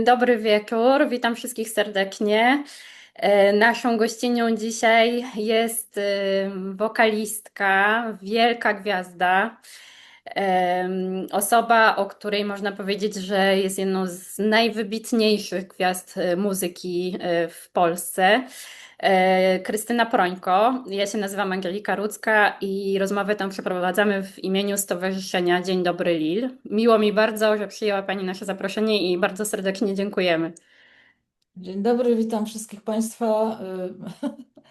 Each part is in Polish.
Dobry wieczór, witam wszystkich serdecznie. Naszą gościnią dzisiaj jest wokalistka, wielka gwiazda, osoba, o której można powiedzieć, że jest jedną z najwybitniejszych gwiazd muzyki w Polsce. Krystyna Prońko. Ja się nazywam Angelika Rudzka i rozmowę tę przeprowadzamy w imieniu Stowarzyszenia Dzień Dobry Lil. Miło mi bardzo, że przyjęła Pani nasze zaproszenie i bardzo serdecznie dziękujemy. Dzień dobry, witam wszystkich Państwa.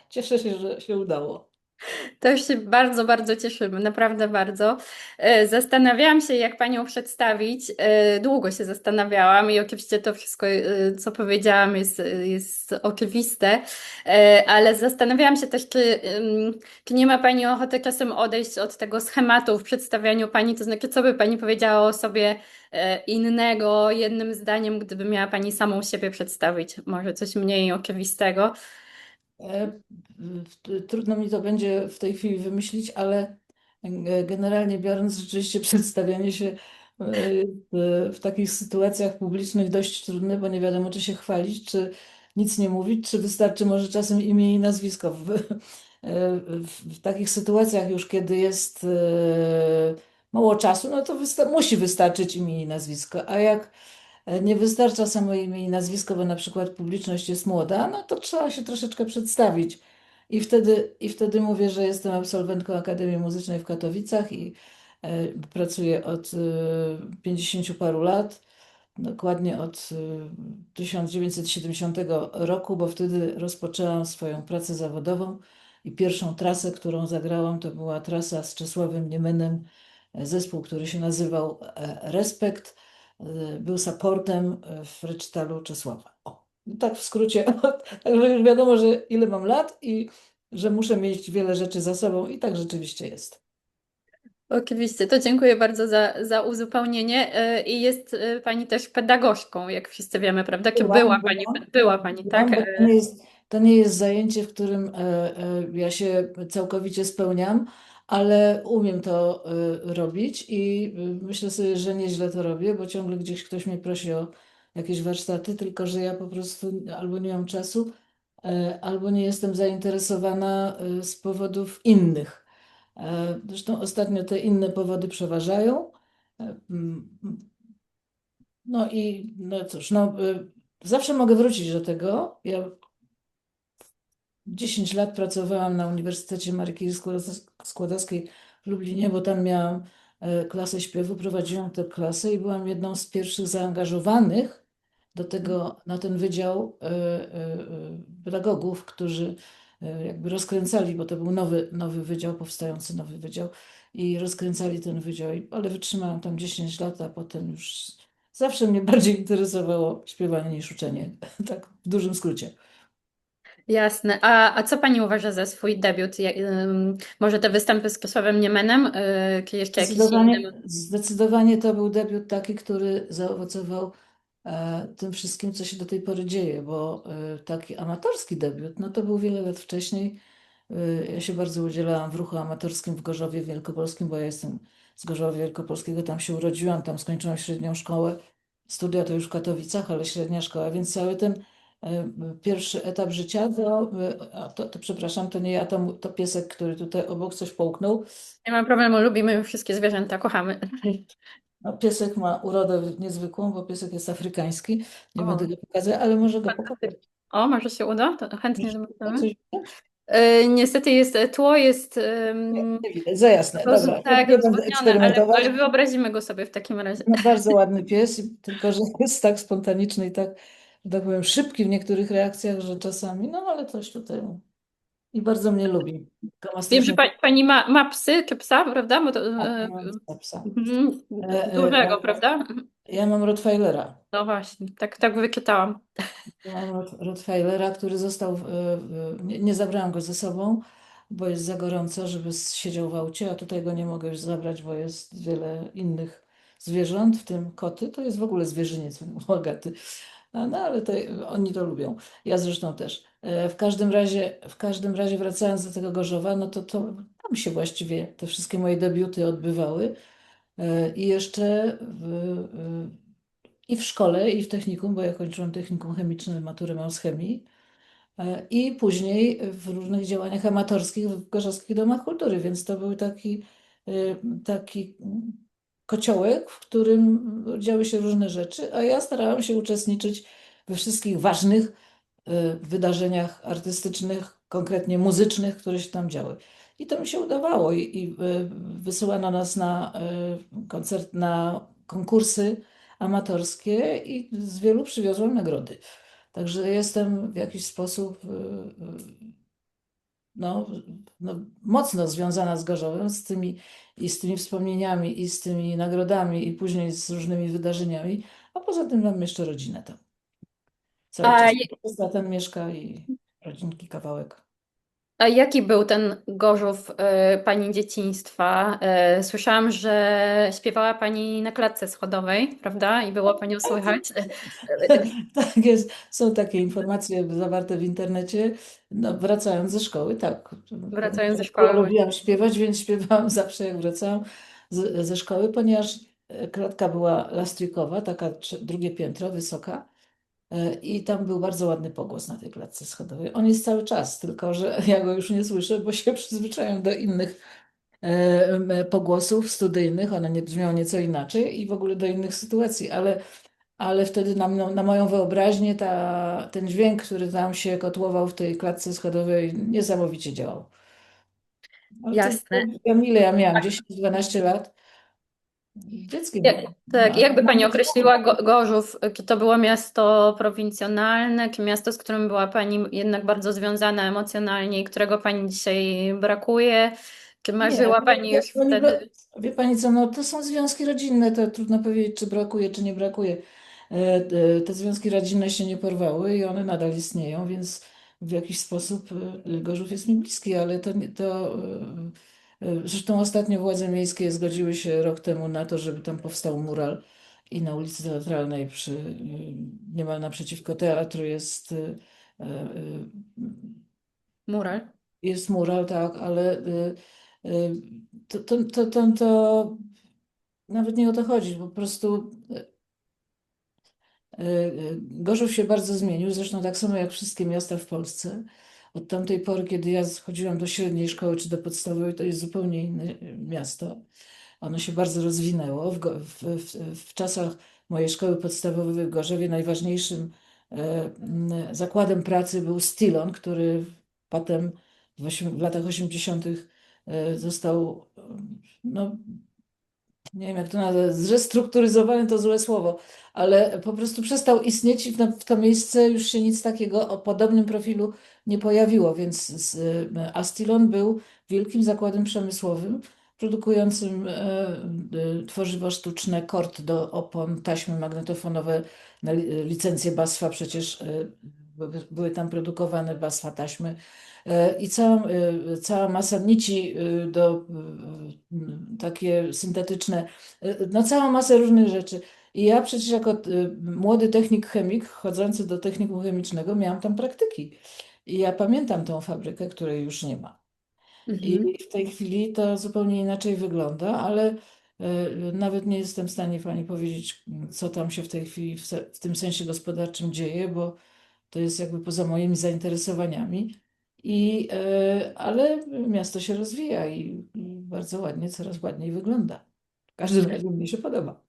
Cieszę się, że się udało. Też się bardzo, bardzo cieszymy, naprawdę bardzo. Zastanawiałam się, jak Panią przedstawić. Długo się zastanawiałam i oczywiście to wszystko, co powiedziałam, jest oczywiste, ale zastanawiałam się też, czy nie ma Pani ochoty czasem odejść od tego schematu w przedstawianiu Pani, to znaczy, co by Pani powiedziała o sobie innego jednym zdaniem, gdyby miała Pani samą siebie przedstawić, może coś mniej oczywistego. E, Trudno mi to będzie w tej chwili wymyślić, ale generalnie biorąc, rzeczywiście przedstawianie się w takich sytuacjach publicznych dość trudne, bo nie wiadomo, czy się chwalić, czy nic nie mówić, czy wystarczy może czasem imię i nazwisko. W takich sytuacjach już, kiedy jest mało czasu, no to musi wystarczyć imię i nazwisko, a jak nie wystarcza samo imię i nazwisko, bo na przykład publiczność jest młoda, no to trzeba się troszeczkę przedstawić. I wtedy mówię, że jestem absolwentką Akademii Muzycznej w Katowicach i pracuję od 50 paru lat, dokładnie od 1970 roku, bo wtedy rozpoczęłam swoją pracę zawodową i pierwszą trasę, którą zagrałam, to była trasa z Czesławem Niemenem, zespół, który się nazywał Respekt, był supportem w recitalu Czesława. O, tak w skrócie. Także już wiadomo, że ile mam lat i że muszę mieć wiele rzeczy za sobą i tak rzeczywiście jest. Oczywiście, to dziękuję bardzo za uzupełnienie. I jest Pani też pedagogzką, jak wszyscy wiemy, prawda? Czy była Pani, tak? Bo to nie jest zajęcie, w którym ja się całkowicie spełniam, ale umiem to robić i myślę sobie, że nieźle to robię, bo ciągle gdzieś ktoś mnie prosi o jakieś warsztaty, tylko że ja po prostu albo nie mam czasu, albo nie jestem zainteresowana z powodów innych. Zresztą ostatnio te inne powody przeważają. Mm, No i no cóż, zawsze mogę wrócić do tego. Ja 10 lat pracowałam na Uniwersytecie Marii Skłodowskiej w Lublinie, bo tam miałam klasę śpiewu, prowadziłam tę klasę i byłam jedną z pierwszych zaangażowanych na ten wydział pedagogów, którzy jakby rozkręcali, bo to był nowy wydział, powstający nowy wydział i rozkręcali ten wydział, ale wytrzymałam tam 10 lat, a potem już zawsze mnie bardziej interesowało śpiewanie niż uczenie, tak w dużym skrócie. Jasne. A co Pani uważa za swój debiut? Może te występy z Czesławem Niemenem, czy jeszcze jakiś Zdecydowanie, innym? zdecydowanie to był debiut taki, który zaowocował tym wszystkim, co się do tej pory dzieje, bo taki amatorski debiut, no to był wiele lat wcześniej. Ja się bardzo udzielałam w ruchu amatorskim w Gorzowie Wielkopolskim, bo ja jestem z Gorzowa Wielkopolskiego, tam się urodziłam, tam skończyłam średnią szkołę. Studia to już w Katowicach, ale średnia szkoła, więc cały ten pierwszy etap życia, przepraszam, to nie ja, to piesek, który tutaj obok coś połknął. Nie ma problemu, lubimy wszystkie zwierzęta, kochamy. No, piesek ma urodę niezwykłą, bo piesek jest afrykański. Nie będę O, go pokazać, ale może go pokażę. fantastycznie. O, może się uda? To chętnie zobaczymy. Coś Niestety tło jest nie widać, za jasne. Dobra, tak nie będę rozwodnione, ale eksperymentować. wyobrazimy go sobie w takim razie. No, bardzo ładny pies, tylko że jest tak spontaniczny i tak, że tak powiem, szybki w niektórych reakcjach, że czasami, no ale coś tutaj. I bardzo mnie lubi. Tylko ma Wiem, że strasznie pani ma psy czy psa, prawda? Bo to, tak, mam psa. mhm, E, dużego, e, prawda? Ja mam Rottweilera. No właśnie, tak wyczytałam. Mam Rottweilera, który został, nie zabrałam go ze sobą, bo jest za gorąco, żeby siedział w aucie, a tutaj go nie mogę już zabrać, bo jest wiele innych zwierząt, w tym koty. To jest w ogóle zwierzyniec bogaty. No ale oni to lubią. Ja zresztą też. W każdym razie wracając do tego Gorzowa, no to tam się właściwie te wszystkie moje debiuty odbywały. I jeszcze i w szkole, i w technikum, bo ja kończyłam technikum chemiczne, maturę mam z chemii. I później w różnych działaniach amatorskich w Gorzowskich Domach Kultury, więc to był taki kociołek, w którym działy się różne rzeczy, a ja starałam się uczestniczyć we wszystkich ważnych wydarzeniach artystycznych, konkretnie muzycznych, które się tam działy. I to mi się udawało i wysyłano nas na na konkursy amatorskie i z wielu przywiozłam nagrody. Także jestem w jakiś sposób no, mocno związana z Gorzowem, z tymi wspomnieniami, i z tymi nagrodami, i później z różnymi wydarzeniami. A poza tym mam jeszcze rodzinę tam. Cały A, czas za ten mieszka i rodzinki kawałek. a jaki był ten Gorzów pani dzieciństwa? Słyszałam, że śpiewała pani na klatce schodowej, prawda? I było panią słychać. Tak jest. Są takie informacje zawarte w internecie. No, wracając ze szkoły, tak. Wracając ze szkoły. Lubiłam śpiewać, więc śpiewałam zawsze, jak wracałam ze szkoły, ponieważ klatka była lastrikowa, taka drugie piętro, wysoka. I tam był bardzo ładny pogłos na tej klatce schodowej. On jest cały czas, tylko że ja go już nie słyszę, bo się przyzwyczaiłam do innych pogłosów studyjnych. One nie brzmią nieco inaczej i w ogóle do innych sytuacji, ale wtedy na moją wyobraźnię ten dźwięk, który tam się kotłował w tej klatce schodowej, niesamowicie działał. Ale to Jasne. ja miałam 10-12 lat. Dzieckiem Jak, byłam. tak, No, jakby pani określiła Gorzów? Czy to było miasto prowincjonalne, czy miasto, z którym była pani jednak bardzo związana emocjonalnie i którego pani dzisiaj brakuje? Czy nie, marzyła pani już wtedy? wie pani co, no to są związki rodzinne, to trudno powiedzieć, czy brakuje, czy nie brakuje. Te związki rodzinne się nie porwały i one nadal istnieją, więc w jakiś sposób Gorzów jest mi bliski, ale to, nie- to zresztą ostatnio władze miejskie zgodziły się rok temu na to, żeby tam powstał mural i na ulicy Teatralnej niemal naprzeciwko teatru Mural. jest mural, tak, ale y, to nawet nie o to chodzi, po prostu Gorzów się bardzo zmienił, zresztą tak samo jak wszystkie miasta w Polsce. Od tamtej pory, kiedy ja chodziłam do średniej szkoły czy do podstawowej, to jest zupełnie inne miasto. Ono się bardzo rozwinęło. W czasach mojej szkoły podstawowej w Gorzowie najważniejszym zakładem pracy był Stilon, który potem w latach 80. Został no, nie wiem jak to nazwać, zrestrukturyzowany to złe słowo, ale po prostu przestał istnieć i w to miejsce już się nic takiego o podobnym profilu nie pojawiło, więc Astilon był wielkim zakładem przemysłowym, produkującym tworzywo sztuczne, kord do opon, taśmy magnetofonowe na licencję BASFA, przecież były tam produkowane BASFA taśmy. I cała masa nici takie syntetyczne, no całą masę różnych rzeczy. I ja przecież jako młody technik chemik, chodzący do technikum chemicznego, miałam tam praktyki. I ja pamiętam tą fabrykę, której już nie ma. Mhm. I w tej chwili to zupełnie inaczej wygląda, ale nawet nie jestem w stanie pani powiedzieć, co tam się w tej chwili w tym sensie gospodarczym dzieje, bo to jest jakby poza moimi zainteresowaniami. Ale miasto się rozwija i bardzo ładnie, coraz ładniej wygląda. W każdym razie mnie się podoba.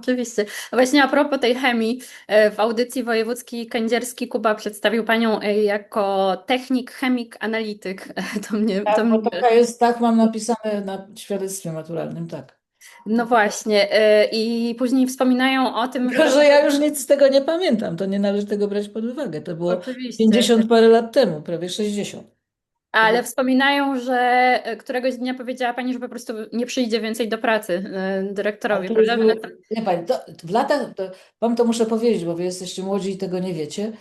Oczywiście. A właśnie a propos tej chemii, w audycji wojewódzki kędzierski Kuba przedstawił panią jako technik, chemik, analityk. To Tak, bo mnie taka jest, tak mam napisane na świadectwie maturalnym, tak. No właśnie. I później wspominają o tym, Tylko, że że ja już nic z tego nie pamiętam, to nie należy tego brać pod uwagę. To było oczywiście, 50 parę lat temu, prawie 60. To ale było wspominają, że któregoś dnia powiedziała pani, że po prostu nie przyjdzie więcej do pracy Ale dyrektorowi, to już prawda? były, wie pani, w latach, wam to muszę powiedzieć, bo wy jesteście młodzi i tego nie wiecie.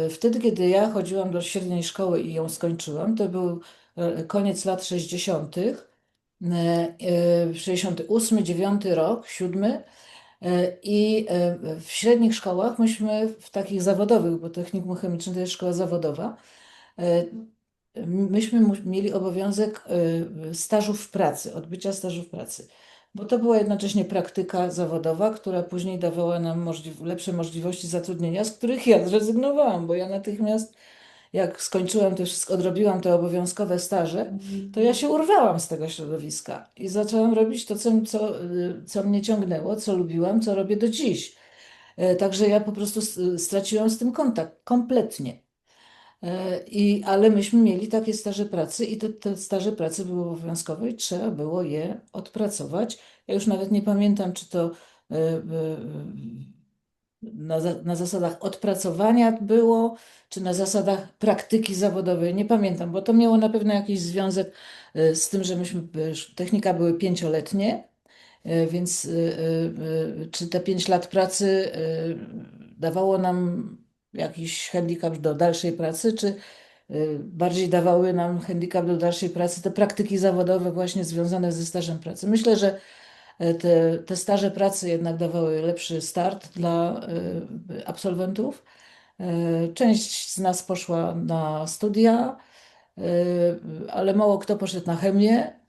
Wtedy, kiedy ja chodziłam do średniej szkoły i ją skończyłam, to był koniec lat 60., 68, 9 rok, 7. W średnich szkołach myśmy w takich zawodowych, bo technikum chemiczne to jest szkoła zawodowa, e, myśmy mieli obowiązek stażów w pracy, odbycia stażów pracy. bo to była jednocześnie praktyka zawodowa, która później dawała nam lepsze możliwości zatrudnienia, z których ja zrezygnowałam, bo ja natychmiast, jak skończyłam te wszystko, odrobiłam te obowiązkowe staże, to ja się urwałam z tego środowiska i zaczęłam robić to, co mnie ciągnęło, co lubiłam, co robię do dziś. Także ja po prostu straciłam z tym kontakt kompletnie. Ale myśmy mieli takie staże pracy i te staże pracy były obowiązkowe i trzeba było je odpracować. Ja już nawet nie pamiętam, czy to na zasadach odpracowania było, czy na zasadach praktyki zawodowej. Nie pamiętam, bo to miało na pewno jakiś związek z tym, że technika były pięcioletnie, więc czy te 5 lat pracy dawało nam jakiś handicap do dalszej pracy, czy bardziej dawały nam handicap do dalszej pracy te praktyki zawodowe właśnie związane ze stażem pracy. Myślę, że te staże pracy jednak dawały lepszy start dla absolwentów. Część z nas poszła na studia, ale mało kto poszedł na chemię.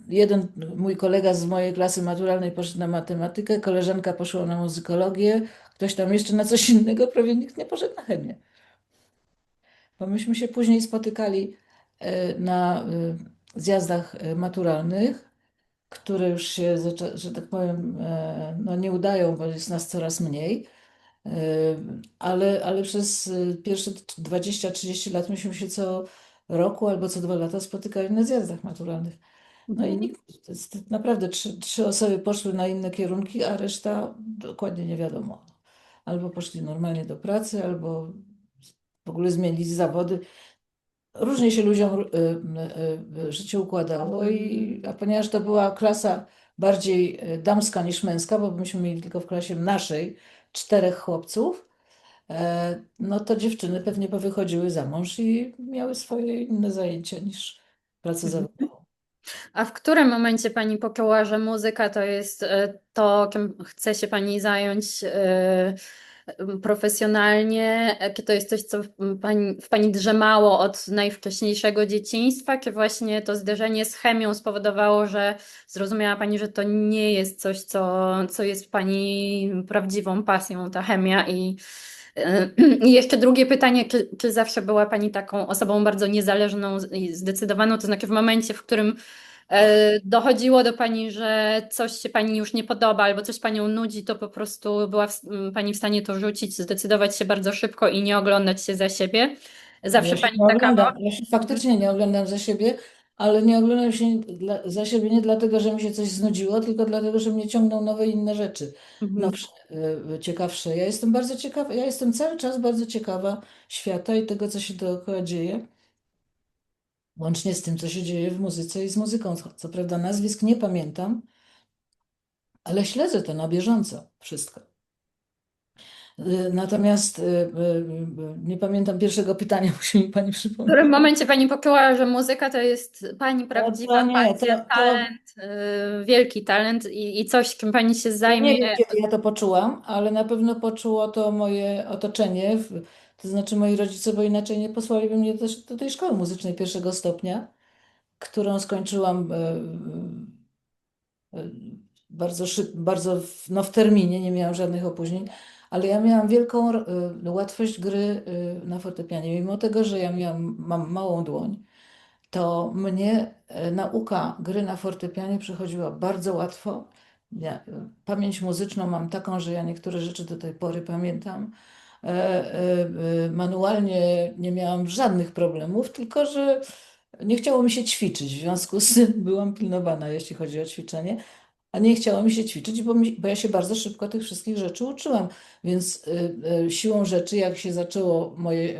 Jeden mój kolega z mojej klasy maturalnej poszedł na matematykę, koleżanka poszła na muzykologię, ktoś tam jeszcze na coś innego, prawie nikt nie poszedł na chemię. Bo myśmy się później spotykali na zjazdach maturalnych, które już się, że tak powiem, no nie udają, bo jest nas coraz mniej. E, ale przez pierwsze 20-30 lat myśmy się co roku albo co 2 lata spotykali na zjazdach maturalnych. No i Mhm. nikt, naprawdę trzy osoby poszły na inne kierunki, a reszta dokładnie nie wiadomo. Albo poszli normalnie do pracy, albo w ogóle zmienili zawody. Różnie się ludziom życie układało, a ponieważ to była klasa bardziej damska niż męska, bo myśmy mieli tylko w klasie naszej 4 chłopców, no to dziewczyny pewnie powychodziły za mąż i miały swoje inne zajęcia niż pracę Mhm. zawodową. A w którym momencie pani poczuła, że muzyka to jest to, czym chce się pani zająć profesjonalnie? Czy to jest coś, co w pani drzemało od najwcześniejszego dzieciństwa? Czy właśnie to zderzenie z chemią spowodowało, że zrozumiała pani, że to nie jest coś, co jest pani prawdziwą pasją, ta chemia? I jeszcze drugie pytanie, czy zawsze była pani taką osobą bardzo niezależną i zdecydowaną, to znaczy w momencie, w którym dochodziło do pani, że coś się pani już nie podoba albo coś panią nudzi, to po prostu była pani w stanie to rzucić, zdecydować się bardzo szybko i nie oglądać się za siebie. Ja Zawsze się pani nie taka była. oglądam, ja się faktycznie nie oglądam za siebie, ale nie oglądam się za siebie nie dlatego, że mi się coś znudziło, tylko dlatego, że mnie ciągną nowe inne rzeczy, Mhm. nowsze, ciekawsze. Ja jestem bardzo ciekawa, ja jestem cały czas bardzo ciekawa świata i tego, co się dookoła dzieje, łącznie z tym, co się dzieje w muzyce i z muzyką. Co prawda nazwisk nie pamiętam, ale śledzę to na bieżąco, wszystko. Natomiast nie pamiętam pierwszego pytania, musi mi pani W którym przypomnieć. momencie pani poczuła, że muzyka to jest pani To prawdziwa nie, pasja, talent, wielki talent i coś, czym pani się ja nie zajmie? wiem, kiedy ja to poczułam, ale na pewno poczuło to moje otoczenie, to znaczy moi rodzice, bo inaczej nie posłaliby mnie też do tej szkoły muzycznej 1. stopnia, którą skończyłam bardzo bardzo w terminie, nie miałam żadnych opóźnień, ale ja miałam wielką łatwość gry na fortepianie. Mimo tego, że mam małą dłoń, to mnie nauka gry na fortepianie przychodziła bardzo łatwo. Ja, pamięć muzyczną mam taką, że ja niektóre rzeczy do tej pory pamiętam. Manualnie nie miałam żadnych problemów, tylko że nie chciało mi się ćwiczyć. W związku z tym byłam pilnowana, jeśli chodzi o ćwiczenie. A nie chciało mi się ćwiczyć, bo ja się bardzo szybko tych wszystkich rzeczy uczyłam. Więc siłą rzeczy, jak się zaczęło moje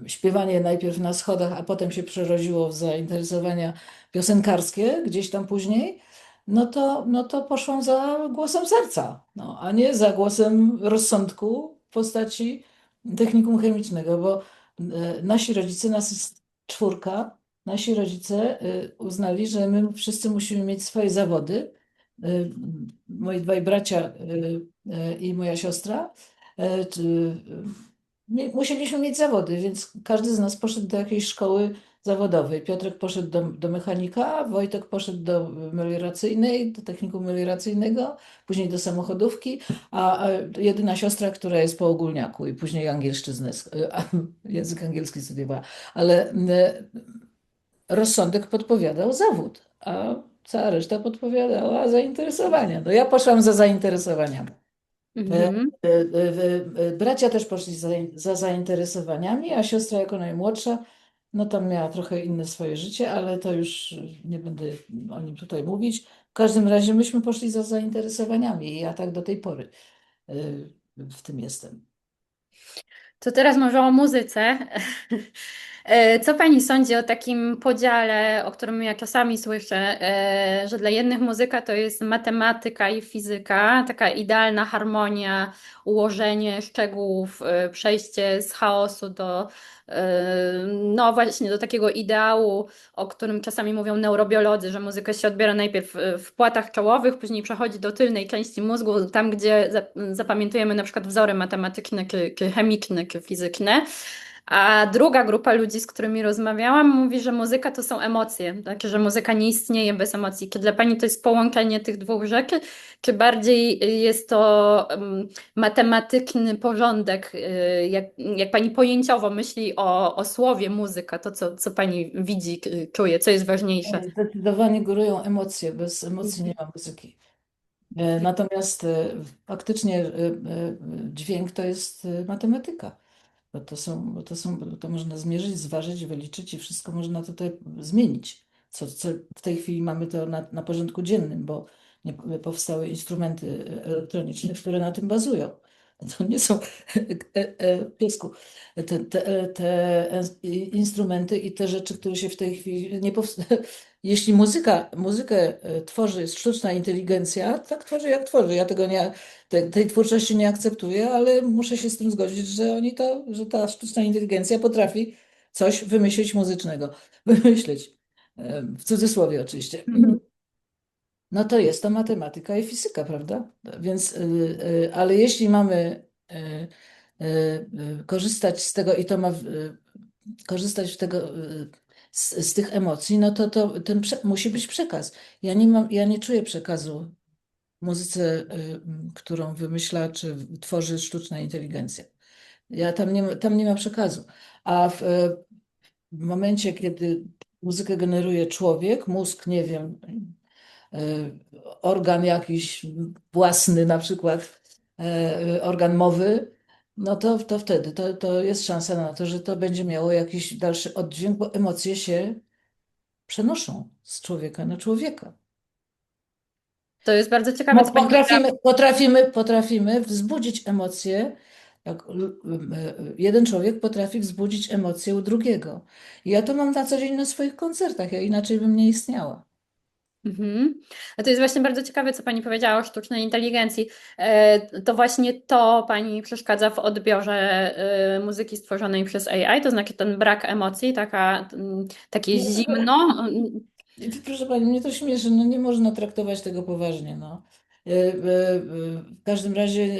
śpiewanie najpierw na schodach, a potem się przerodziło w zainteresowania piosenkarskie gdzieś tam później, no to poszłam za głosem serca, no, a nie za głosem rozsądku w postaci technikum chemicznego, bo nasi rodzice, nas jest 4, nasi rodzice uznali, że my wszyscy musimy mieć swoje zawody. Y, Moi 2 bracia i moja siostra. Musieliśmy mieć zawody, więc każdy z nas poszedł do jakiejś szkoły zawodowej. Piotrek poszedł do mechanika, Wojtek poszedł do melioracyjnej, do technikum melioracyjnego, później do samochodówki, a jedyna siostra, która jest po ogólniaku i później angielszczyznę, język angielski studiowała. Ale rozsądek podpowiadał zawód, a cała reszta podpowiadała zainteresowania. No ja poszłam za zainteresowaniami. E, Mhm. Bracia też poszli za zainteresowaniami, a siostra jako najmłodsza, no tam miała trochę inne swoje życie, ale to już nie będę o nim tutaj mówić. W każdym razie myśmy poszli za zainteresowaniami i ja tak do tej pory w tym jestem. To teraz może o muzyce. Co pani sądzi o takim podziale, o którym ja czasami słyszę, że dla jednych muzyka to jest matematyka i fizyka, taka idealna harmonia, ułożenie szczegółów, przejście z chaosu do, no właśnie, do takiego ideału, o którym czasami mówią neurobiolodzy, że muzykę się odbiera najpierw w płatach czołowych, później przechodzi do tylnej części mózgu, tam gdzie zapamiętujemy na przykład wzory matematyczne, czy chemiczne, czy fizyczne. A druga grupa ludzi, z którymi rozmawiałam, mówi, że muzyka to są emocje, znaczy, że muzyka nie istnieje bez emocji. Czy dla pani to jest połączenie tych dwóch rzeczy, czy bardziej jest to matematyczny porządek, jak pani pojęciowo myśli o słowie muzyka, to co pani widzi, czuje, co jest ważniejsze? Zdecydowanie górują emocje, bez emocji nie Mhm. ma muzyki. Natomiast faktycznie dźwięk to jest matematyka. Bo to można zmierzyć, zważyć, wyliczyć i wszystko można tutaj zmienić. Co w tej chwili mamy to na porządku dziennym, bo nie powstały instrumenty elektroniczne, które na tym bazują. To nie są piesku. Te instrumenty i te rzeczy, które się w tej chwili nie powstają. Jeśli muzykę tworzy sztuczna inteligencja, tak tworzy jak tworzy. Ja tego nie, tej twórczości nie akceptuję, ale muszę się z tym zgodzić, że ta sztuczna inteligencja potrafi coś wymyślić muzycznego. Wymyślić. W cudzysłowie oczywiście. Mhm. No to jest to matematyka i fizyka, prawda? Więc, ale jeśli mamy korzystać z tego i to ma korzystać z tego, z tych emocji, no to musi być przekaz. Ja nie czuję przekazu w muzyce, którą wymyśla czy tworzy sztuczna inteligencja. Tam nie ma przekazu. A w momencie, kiedy muzykę generuje człowiek, mózg, nie wiem, organ jakiś własny, na przykład organ mowy, no to wtedy to jest szansa na to, że to będzie miało jakiś dalszy oddźwięk, bo emocje się przenoszą z człowieka na człowieka. To jest bardzo ciekawe, No, co pani powiedziała. potrafimy wzbudzić emocje. Jeden człowiek potrafi wzbudzić emocje u drugiego. I ja to mam na co dzień na swoich koncertach, ja inaczej bym nie istniała. Mhm. A to jest właśnie bardzo ciekawe, co Pani powiedziała o sztucznej inteligencji. To właśnie to Pani przeszkadza w odbiorze muzyki stworzonej przez AI, to znaczy ten brak emocji, takie zimno. Proszę Pani, mnie to śmieszy, no nie można traktować tego poważnie. No. W każdym razie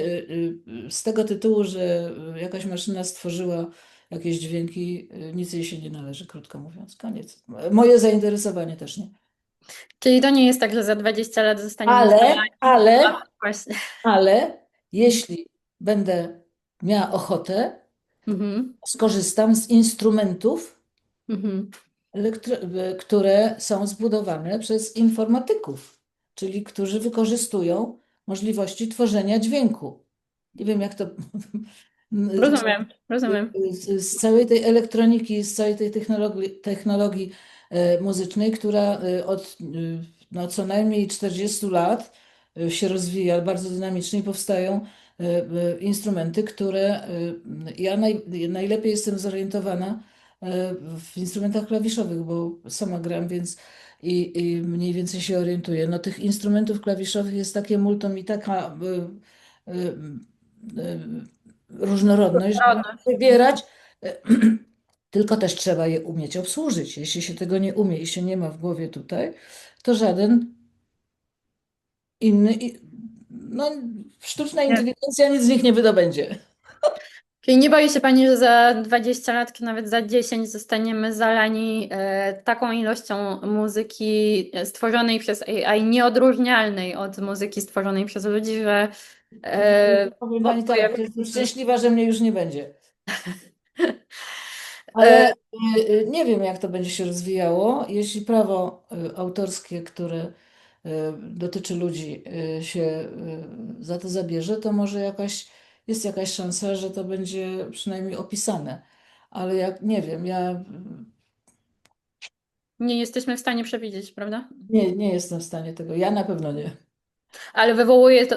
z tego tytułu, że jakaś maszyna stworzyła jakieś dźwięki, nic jej się nie należy, krótko mówiąc. Koniec. Moje zainteresowanie też nie. Czyli to nie jest tak, że za 20 lat zostaniemy Ale, sami. ale, A, właśnie. ale jeśli będę miała ochotę, Mhm. skorzystam z instrumentów, Mhm. które są zbudowane przez informatyków, czyli którzy wykorzystują możliwości tworzenia dźwięku. Nie wiem, jak to. Rozumiem, rozumiem. Z całej tej elektroniki, z całej tej technologii muzycznej, która no, co najmniej 40 lat się rozwija bardzo dynamicznie i powstają instrumenty, które ja najlepiej jestem zorientowana w instrumentach klawiszowych, bo sama gram, więc i mniej więcej się orientuję. No, tych instrumentów klawiszowych jest takie multum i taka różnorodność, że można Różnorodność. wybierać, tylko też trzeba je umieć obsłużyć. Jeśli się tego nie umie i się nie ma w głowie tutaj, to żaden inny, no, sztuczna Nie. inteligencja nic z nich nie wydobędzie. Czyli nie boi się Pani, że za 20 lat, czy nawet za 10 zostaniemy zalani taką ilością muzyki stworzonej przez AI, nieodróżnialnej od muzyki stworzonej przez ludzi, że Powiem Pani tak, pojawi jestem się... szczęśliwa, że mnie już nie będzie. E, Ale nie wiem, jak to będzie się rozwijało. Jeśli prawo autorskie, które dotyczy ludzi, się za to zabierze, to może jest jakaś szansa, że to będzie przynajmniej opisane. Ale jak nie wiem, ja nie jesteśmy w stanie przewidzieć, prawda? nie jestem w stanie tego. Ja na pewno nie. Ale wywołuje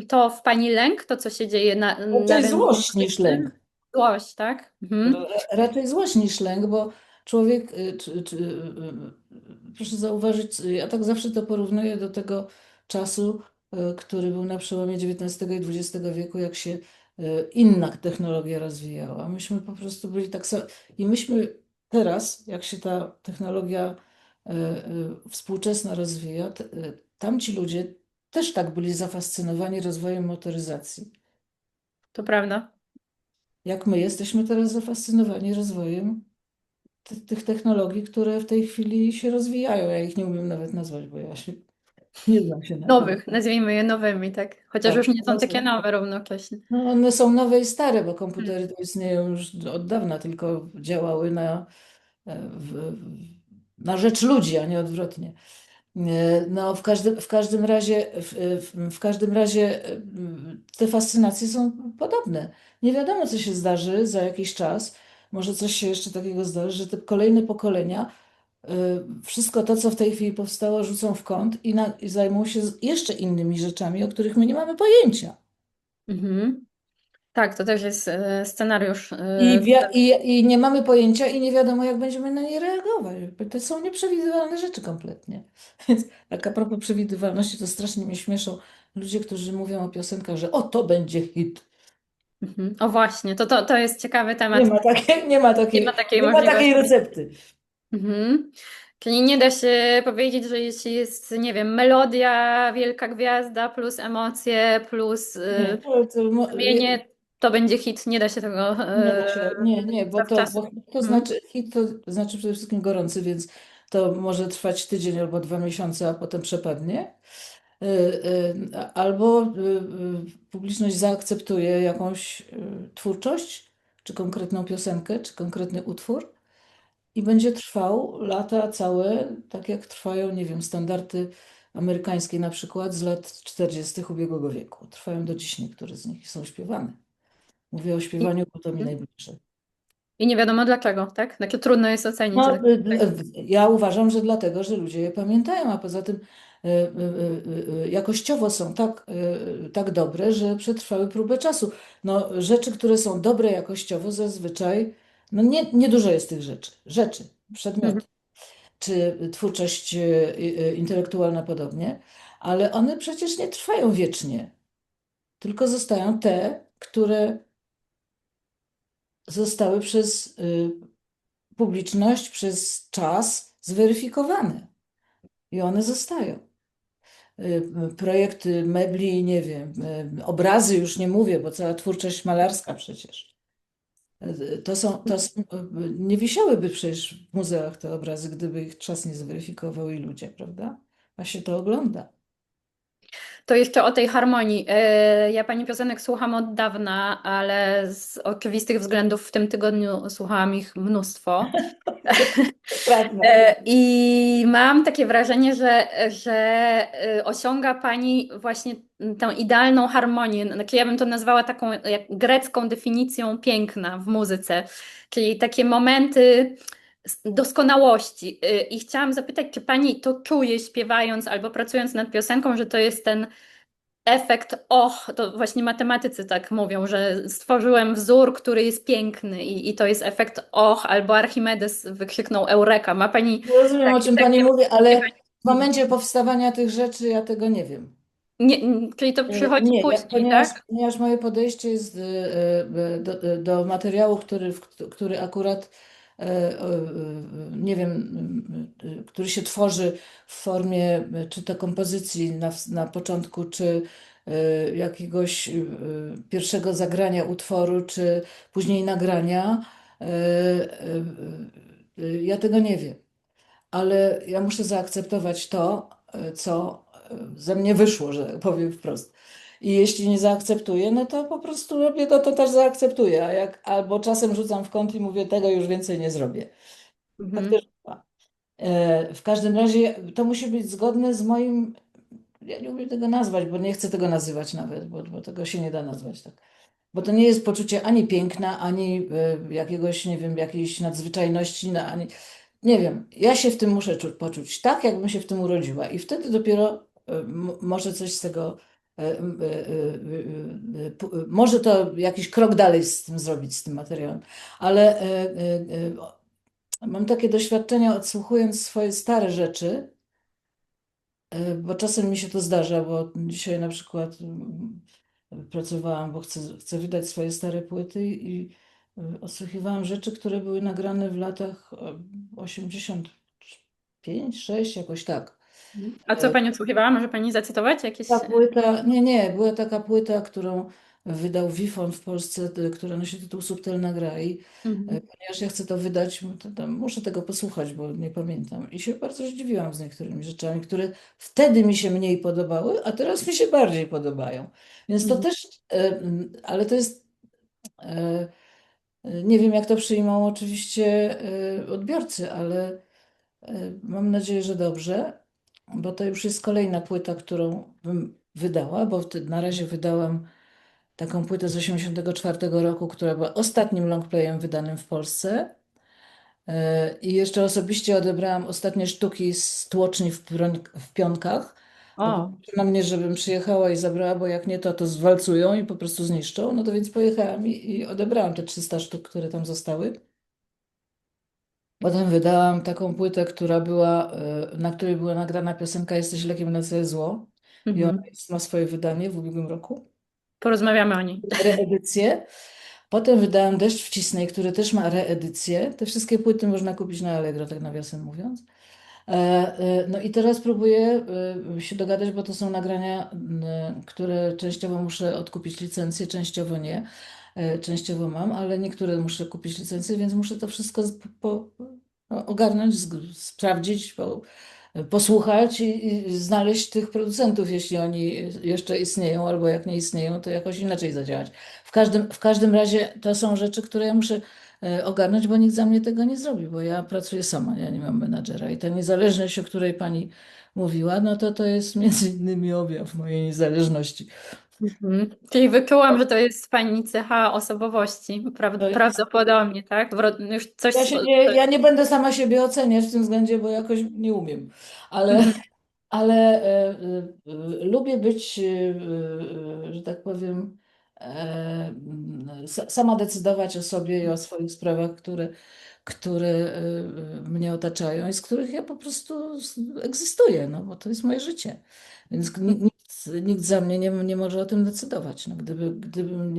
to w Pani lęk, to co się dzieje na Raczej rynku złość niż lęk. muzycznym? Złość, tak? Mhm. Raczej złość niż lęk, bo człowiek, proszę zauważyć, ja tak zawsze to porównuję do tego czasu, który był na przełomie XIX i XX wieku, jak się inna technologia rozwijała. Myśmy po prostu byli tak samo. I myśmy teraz, jak się ta technologia współczesna rozwija, tamci ludzie też tak byli zafascynowani rozwojem motoryzacji. To prawda. Jak my jesteśmy teraz zafascynowani rozwojem tych technologii, które w tej chwili się rozwijają. Ja ich nie umiem nawet nazwać, bo ja się nie znam się na tym. Nowych, nazwijmy je nowymi, tak? Chociaż Tak, już nie są takie nowe równocześnie. no one są nowe i stare, bo Hmm. komputery to istnieją już od dawna, tylko działały na rzecz ludzi, a nie odwrotnie. No, w każdym razie, te fascynacje są podobne. Nie wiadomo, co się zdarzy za jakiś czas. Może coś się jeszcze takiego zdarzy, że te kolejne pokolenia wszystko to, co w tej chwili powstało, rzucą w kąt i zajmą się jeszcze innymi rzeczami, o których my nie mamy pojęcia. Mhm. Tak, to też jest scenariusz. I nie mamy pojęcia i nie wiadomo, jak będziemy na nie reagować. To są nieprzewidywalne rzeczy kompletnie. Więc tak a propos przewidywalności, to strasznie mnie śmieszą ludzie, którzy mówią o piosenkach, że o, to będzie hit. Mhm. O właśnie, to jest ciekawy Nie temat. ma takiej, nie ma Nie ma takiej, takiej nie ma takiej możliwości. recepty. Mhm. Czyli nie da się powiedzieć, że jeśli jest, nie wiem, melodia, wielka gwiazda, plus emocje, plus Nie, brzmienie, to będzie hit. Nie da się tego nie da się, nie, zawczasu. bo to Mhm. znaczy hit to znaczy przede wszystkim gorący, więc to może trwać tydzień albo 2 miesiące, a potem przepadnie. Albo publiczność zaakceptuje jakąś twórczość, czy konkretną piosenkę, czy konkretny utwór i będzie trwał lata całe, tak jak trwają, nie wiem, standardy amerykańskie na przykład z lat 40. ubiegłego wieku. Trwają do dziś niektóre z nich i są śpiewane. Mówię o I, śpiewaniu, bo to mi najbliższe. I nie wiadomo dlaczego, tak? Znaczy trudno jest ocenić. No, ja uważam, że dlatego, że ludzie je pamiętają, a poza tym jakościowo są tak dobre, że przetrwały próbę czasu. No, rzeczy, które są dobre jakościowo, zazwyczaj, no niedużo jest tych rzeczy, Mhm. przedmiotów, czy twórczość intelektualna podobnie, ale one przecież nie trwają wiecznie, tylko zostają te, które zostały przez publiczność, przez czas zweryfikowane. I one zostają. Projekty mebli, nie wiem, obrazy już nie mówię, bo cała twórczość malarska przecież. Nie wisiałyby przecież w muzeach te obrazy, gdyby ich czas nie zweryfikował i ludzie, prawda? A się to ogląda. To jeszcze o tej harmonii. Ja pani piosenek słucham od dawna, ale z oczywistych względów w tym tygodniu słuchałam ich mnóstwo. Prawda. I mam takie wrażenie, że osiąga Pani właśnie tę idealną harmonię. Znaczy, ja bym to nazwała taką jak grecką definicją piękna w muzyce, czyli takie momenty doskonałości. I chciałam zapytać, czy Pani to czuje śpiewając albo pracując nad piosenką, że to jest ten efekt, to właśnie matematycy tak mówią, że stworzyłem wzór, który jest piękny i to jest efekt albo Archimedes wykrzyknął Eureka. Ma Pani Rozumiem, o czym Pani takie mówi, ale odczuwanie? w momencie powstawania tych rzeczy ja tego nie wiem. Czyli to przychodzi Nie, później, tak? ponieważ moje podejście jest do materiału, który akurat nie wiem, który się tworzy w formie czy to kompozycji na początku, czy jakiegoś pierwszego zagrania utworu, czy później nagrania. Ja tego nie wiem, ale ja muszę zaakceptować to, co ze mnie wyszło, że tak powiem wprost. I jeśli nie zaakceptuję, no to po prostu robię to, to też zaakceptuję. A jak, albo czasem rzucam w kąt i mówię, tego już więcej nie zrobię. Tak też Mhm. bywa. W każdym razie to musi być zgodne z moim, ja nie umiem tego nazwać, bo nie chcę tego nazywać nawet, bo tego się nie da nazwać tak. Bo to nie jest poczucie ani piękna, ani jakiegoś, nie wiem, jakiejś nadzwyczajności, ani, nie wiem, ja się w tym muszę poczuć tak, jakbym się w tym urodziła i wtedy dopiero może coś z tego, może to jakiś krok dalej z tym zrobić, z tym materiałem, ale mam takie doświadczenia odsłuchując swoje stare rzeczy, bo czasem mi się to zdarza, bo dzisiaj na przykład pracowałam, bo chcę wydać swoje stare płyty i odsłuchiwałam rzeczy, które były nagrane w latach 85, 6, jakoś tak. A co pani odsłuchiwała? Może pani zacytować jakieś? Ta płyta, nie, była taka płyta, którą wydał Wifon w Polsce, która nosi tytuł Subtelna gra i Mhm. ponieważ ja chcę to wydać, to muszę tego posłuchać, bo nie pamiętam. I się bardzo zdziwiłam z niektórymi rzeczami, które wtedy mi się mniej podobały, a teraz mi się bardziej podobają. Więc to Mhm. też, ale to jest, nie wiem jak to przyjmą oczywiście odbiorcy, ale mam nadzieję, że dobrze, bo to już jest kolejna płyta, którą bym wydała, bo na razie wydałam taką płytę z 1984 roku, która była ostatnim longplayem wydanym w Polsce. I jeszcze osobiście odebrałam ostatnie sztuki z tłoczni w Pionkach, bo O, poproszono na mnie, żebym przyjechała i zabrała, bo jak nie, to zwalcują i po prostu zniszczą. No to więc pojechałam i odebrałam te 300 sztuk, które tam zostały. Potem wydałam taką płytę, na której była nagrana piosenka Jesteś lekiem na całe zło. I ona mhm. ma swoje wydanie w ubiegłym roku. Porozmawiamy o niej. Reedycję. Potem wydałam Deszcz w Cisnej, który też ma reedycję. Te wszystkie płyty można kupić na Allegro, tak nawiasem mówiąc. No i teraz próbuję się dogadać, bo to są nagrania, które częściowo muszę odkupić licencję, częściowo nie. Częściowo mam, ale niektóre muszę kupić licencję, więc muszę to wszystko ogarnąć, sprawdzić, posłuchać i znaleźć tych producentów, jeśli oni jeszcze istnieją, albo jak nie istnieją, to jakoś inaczej zadziałać. W każdym razie to są rzeczy, które ja muszę ogarnąć, bo nikt za mnie tego nie zrobi, bo ja pracuję sama, ja nie mam menadżera. I ta niezależność, o której pani mówiła, no to jest między innymi objaw mojej niezależności. Mhm. Czyli wyczułam, że to jest pani cecha osobowości. Prawdopodobnie, tak? Już coś. Ja nie będę sama siebie oceniać w tym względzie, bo jakoś nie umiem, ale, Mhm. ale lubię być, że tak powiem, sama decydować o sobie i o swoich sprawach, które mnie otaczają i z których ja po prostu egzystuję, no bo to jest moje życie. Więc nikt za mnie nie może o tym decydować. No, gdybym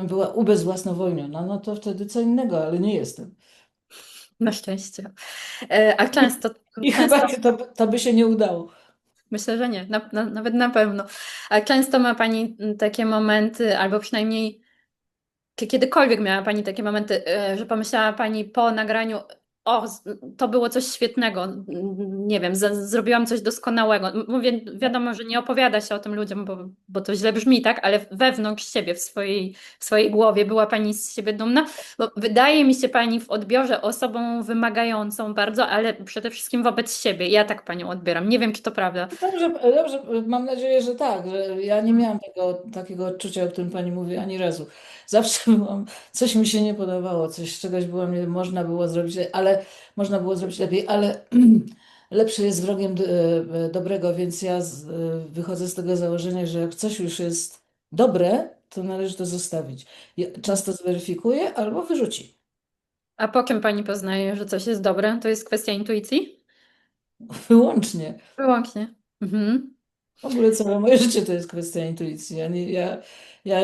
była ubezwłasnowolniona, no to wtedy co innego, ale nie jestem. Na szczęście. A I chyba często to by się nie udało. myślę, że nie, nawet na pewno. A często ma pani takie momenty, albo przynajmniej czy kiedykolwiek miała Pani takie momenty, że pomyślała Pani po nagraniu, o, to było coś świetnego, nie wiem, zrobiłam coś doskonałego. Mówię, wiadomo, że nie opowiada się o tym ludziom, bo to źle brzmi, tak? Ale wewnątrz siebie, w swojej głowie była Pani z siebie dumna, bo wydaje mi się Pani w odbiorze osobą wymagającą bardzo, ale przede wszystkim wobec siebie. Ja tak Panią odbieram. Nie wiem, czy to prawda. Dobrze, dobrze, mam nadzieję, że tak, że ja nie miałam takiego odczucia, o którym pani mówi ani razu. Zawsze coś mi się nie podobało, coś z czegoś można było zrobić, ale można było zrobić lepiej, ale lepsze jest wrogiem dobrego, więc ja wychodzę z tego założenia, że jak coś już jest dobre, to należy to zostawić. Czas to zweryfikuje albo wyrzuci. A po czym Pani poznaje, że coś jest dobre? To jest kwestia intuicji? Wyłącznie. Wyłącznie. Mhm. W ogóle całe moje życie to jest kwestia intuicji. Ja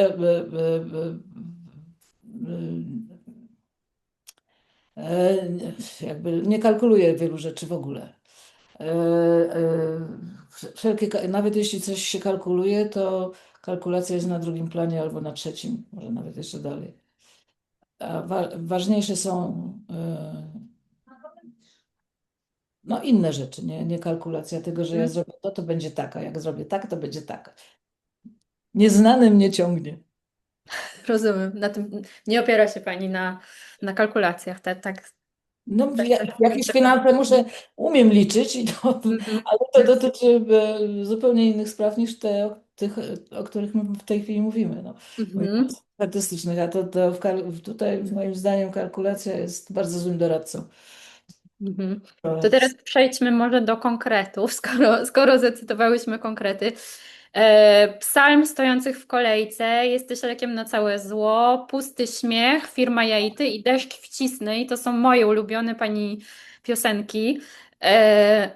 jakby nie kalkuluję wielu rzeczy w ogóle. Nawet jeśli coś się kalkuluje, to kalkulacja jest na drugim planie albo na trzecim, może nawet jeszcze dalej. A ważniejsze są no, inne rzeczy, nie kalkulacja tego, że ja Mhm. zrobię to, to będzie tak, a jak zrobię tak, to będzie tak. Nieznane mnie ciągnie. Rozumiem. Na tym nie opiera się Pani na kalkulacjach. Tak, No, tak też jakieś przekonać. finanse umiem liczyć, Mhm. ale to dotyczy zupełnie innych spraw niż tych, o których my w tej chwili mówimy. No. Mówimy o Mhm. statystycznych, a tutaj moim zdaniem kalkulacja jest bardzo złym doradcą. Mhm. To To teraz przejdźmy może do konkretów, skoro zacytowałyśmy konkrety. Psalm stojących w kolejce, jesteś lekiem na całe zło, pusty śmiech, firma Jajty i deszcz wcisny. I to są moje ulubione pani piosenki. E,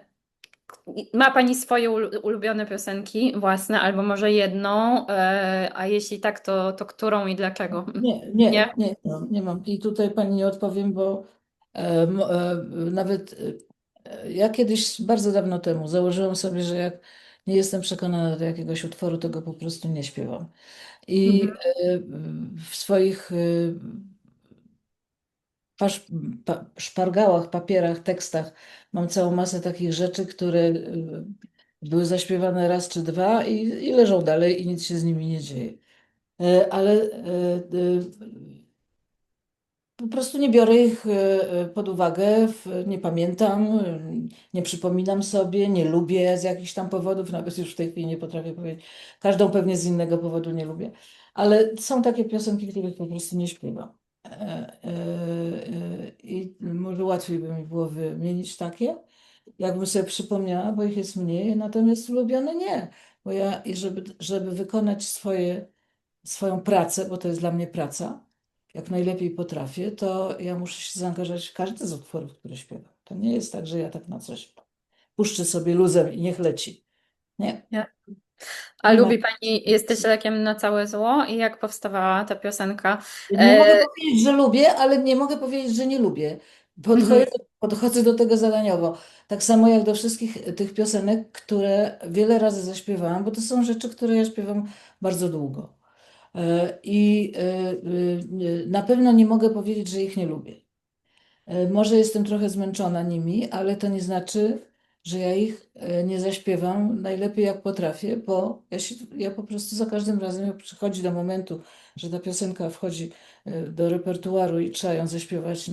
Ma pani swoje ulubione piosenki własne, albo może jedną, a jeśli tak, to którą i dlaczego? Nie? nie mam. I tutaj pani nie odpowiem, bo nawet ja kiedyś, bardzo dawno temu, założyłam sobie, że jak nie jestem przekonana do jakiegoś utworu, to go po prostu nie śpiewam. I Mhm. w swoich szpargałach, papierach, tekstach mam całą masę takich rzeczy, które były zaśpiewane raz czy dwa i leżą dalej i nic się z nimi nie dzieje. Ale po prostu nie biorę ich pod uwagę, nie pamiętam, nie przypominam sobie, nie lubię z jakichś tam powodów, nawet już w tej chwili nie potrafię powiedzieć. Każdą pewnie z innego powodu nie lubię. Ale są takie piosenki, których po prostu nie śpiewam. I może łatwiej by mi było wymienić takie, jakbym sobie przypomniała, bo ich jest mniej, natomiast ulubione nie. Bo ja, i żeby wykonać swoją pracę, bo to jest dla mnie praca, jak najlepiej potrafię, to ja muszę się zaangażować w każdy z utworów, które śpiewam. To nie jest tak, że ja tak na coś puszczę sobie luzem i niech leci. Nie, Nie. A nie ma. lubi Pani Jesteś lekiem na całe zło? I jak powstawała ta piosenka? Nie mogę E, powiedzieć, że lubię, ale nie mogę powiedzieć, że nie lubię. mhm, Podchodzę do tego zadaniowo. Tak samo jak do wszystkich tych piosenek, które wiele razy zaśpiewałam, bo to są rzeczy, które ja śpiewam bardzo długo. Na pewno nie mogę powiedzieć, że ich nie lubię. Może jestem trochę zmęczona nimi, ale to nie znaczy, że ja ich nie zaśpiewam najlepiej jak potrafię, bo ja po prostu za każdym razem, jak przychodzi do momentu, że ta piosenka wchodzi do repertuaru i trzeba ją zaśpiewać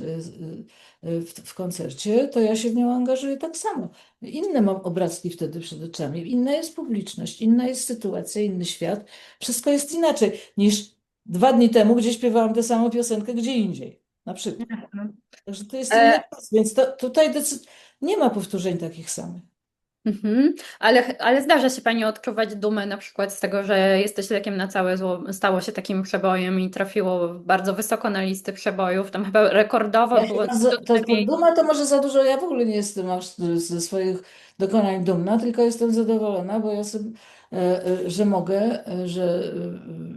w koncercie, to ja się w nią angażuję tak samo. Inne mam obrazki wtedy przed oczami, inna jest publiczność, inna jest sytuacja, inny świat. Wszystko jest inaczej niż 2 dni temu, gdzie śpiewałam tę samą piosenkę gdzie indziej, na przykład. Także to jest inny e, czas, więc tutaj nie ma powtórzeń takich samych. mhm. Ale zdarza się Pani odczuwać dumę na przykład z tego, że Jesteś lekiem na całe zło stało się takim przebojem i trafiło bardzo wysoko na listy przebojów. Tam chyba rekordowo Ja się było na to, siódmym to miejscu. duma to może za dużo, ja w ogóle nie jestem aż ze swoich dokonań dumna, tylko jestem zadowolona, bo ja sobie, że mogę, że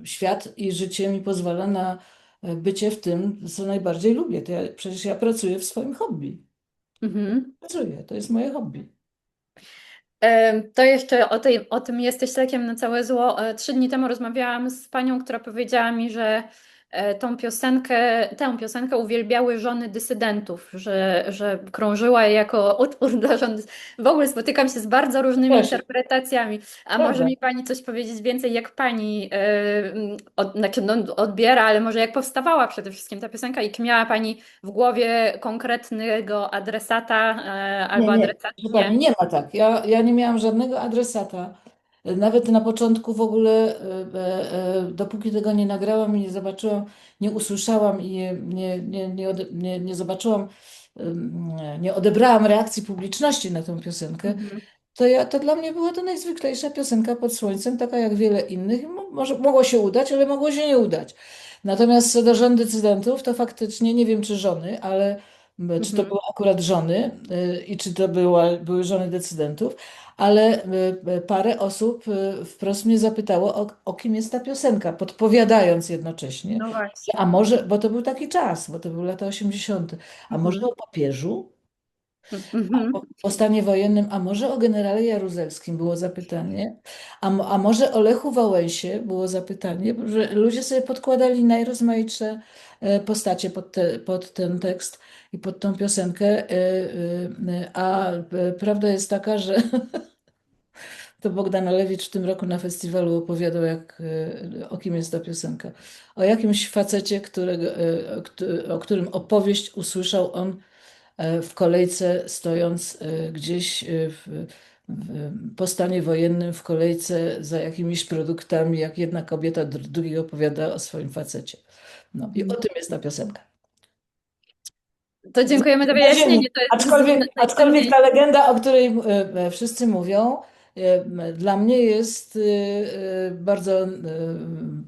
świat i życie mi pozwala na bycie w tym, co najbardziej lubię. Przecież ja pracuję w swoim hobby. Mhm. Pracuję, to jest moje hobby. To jeszcze o tym Jesteś lekiem na całe zło. 3 dni temu rozmawiałam z panią, która powiedziała mi, że tę piosenkę uwielbiały żony dysydentów, że krążyła jako utwór dla żon. W ogóle spotykam się z bardzo różnymi Też, interpretacjami. A może prawda. mi pani coś powiedzieć więcej, jak pani znaczy, no, odbiera, ale może jak powstawała przede wszystkim ta piosenka i czy miała pani w głowie konkretnego adresata albo Nie, proszę pani, adresatkę? nie ma tak. Ja nie miałam żadnego adresata. Nawet na początku w ogóle, dopóki tego nie nagrałam i nie zobaczyłam, nie usłyszałam i nie zobaczyłam, nie odebrałam reakcji publiczności na tę piosenkę, Mhm. to dla mnie była to najzwyklejsza piosenka pod słońcem, taka jak wiele innych. Może mogło się udać, ale mogło się nie udać. Natomiast co do żon decydentów, to faktycznie nie wiem, czy żony, ale czy to Mhm. były akurat żony i czy to były żony decydentów, ale parę osób wprost mnie zapytało, o kim jest ta piosenka, podpowiadając jednocześnie, No że właśnie. a może, bo to był taki czas, bo to były lata 80., a może Mhm. o papieżu? Mhm. O stanie wojennym, a może o generale Jaruzelskim było zapytanie, a może o Lechu Wałęsie było zapytanie, że ludzie sobie podkładali najrozmaitsze postacie pod ten tekst i pod tą piosenkę, prawda jest taka, że to Bogdan Olewicz w tym roku na festiwalu opowiadał, o kim jest ta piosenka. O jakimś facecie, o którym opowieść usłyszał on w kolejce, stojąc gdzieś po stanie wojennym, w kolejce za jakimiś produktami, jak jedna kobieta drugiej opowiada o swoim facecie. No i o tym jest ta piosenka. To dziękujemy za Na ziemi. wyjaśnienie. To jest Aczkolwiek ta najcenniejsze. legenda, o której wszyscy mówią, dla mnie jest bardzo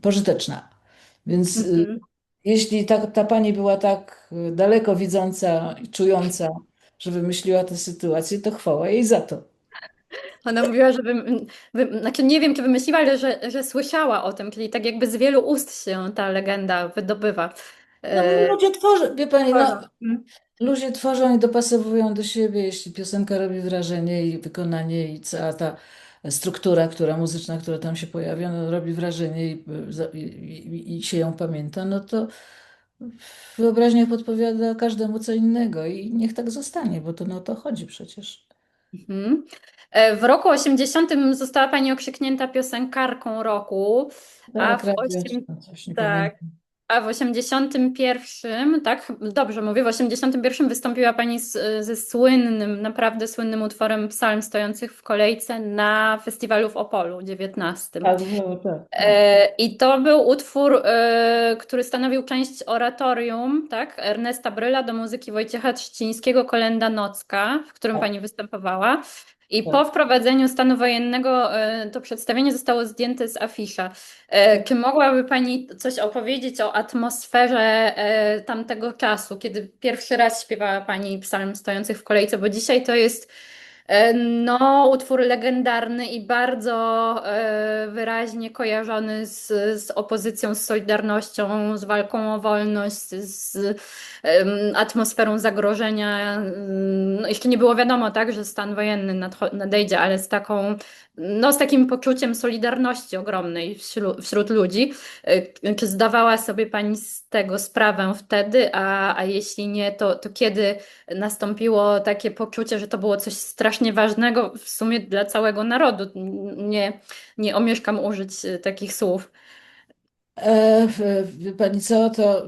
pożyteczna. Więc Mhm. jeśli ta pani była tak daleko widząca i czująca, że wymyśliła tę sytuację, to chwała jej za to. Ona mówiła, że znaczy nie wiem, czy wymyśliła, ale że słyszała o tym, czyli tak jakby z wielu ust się ta legenda wydobywa. No E, ludzie tworzą, wie pani, no Tworzą. Mhm. ludzie tworzą i dopasowują do siebie, jeśli piosenka robi wrażenie i wykonanie i cała ta struktura, muzyczna, która tam się pojawia, no, robi wrażenie i się ją pamięta, no to wyobraźnia podpowiada każdemu co innego i niech tak zostanie, bo to no o to chodzi przecież. Mhm. W roku 80 została Pani okrzyknięta piosenkarką roku, a Tak, w radio, czy 8, tam coś, nie tak, pamiętam. a w 81, tak, dobrze mówię, w 81 wystąpiła Pani ze słynnym, naprawdę słynnym utworem Psalm stojących w kolejce na festiwalu w Opolu 19. Tak, było tak. No. I to był utwór, który stanowił część oratorium, tak, Ernesta Bryla do muzyki Wojciecha Trzcińskiego Kolenda Nocka, w którym Tak, pani występowała. I tak. po wprowadzeniu stanu wojennego to przedstawienie zostało zdjęte z afisza. Tak. Czy mogłaby Pani coś opowiedzieć o atmosferze tamtego czasu, kiedy pierwszy raz śpiewała Pani Psalm stojących w kolejce? Bo dzisiaj to jest no, utwór legendarny i bardzo wyraźnie kojarzony z opozycją, z Solidarnością, z walką o wolność, atmosferą zagrożenia. No, jeszcze nie było wiadomo, tak, że stan wojenny nadejdzie, ale z taką, no, z takim poczuciem solidarności ogromnej wśród ludzi. Czy zdawała sobie Pani z tego sprawę wtedy, a jeśli nie, to kiedy nastąpiło takie poczucie, że to było coś strasznie ważnego w sumie dla całego narodu? Nie omieszkam użyć takich słów. Wie pani co, to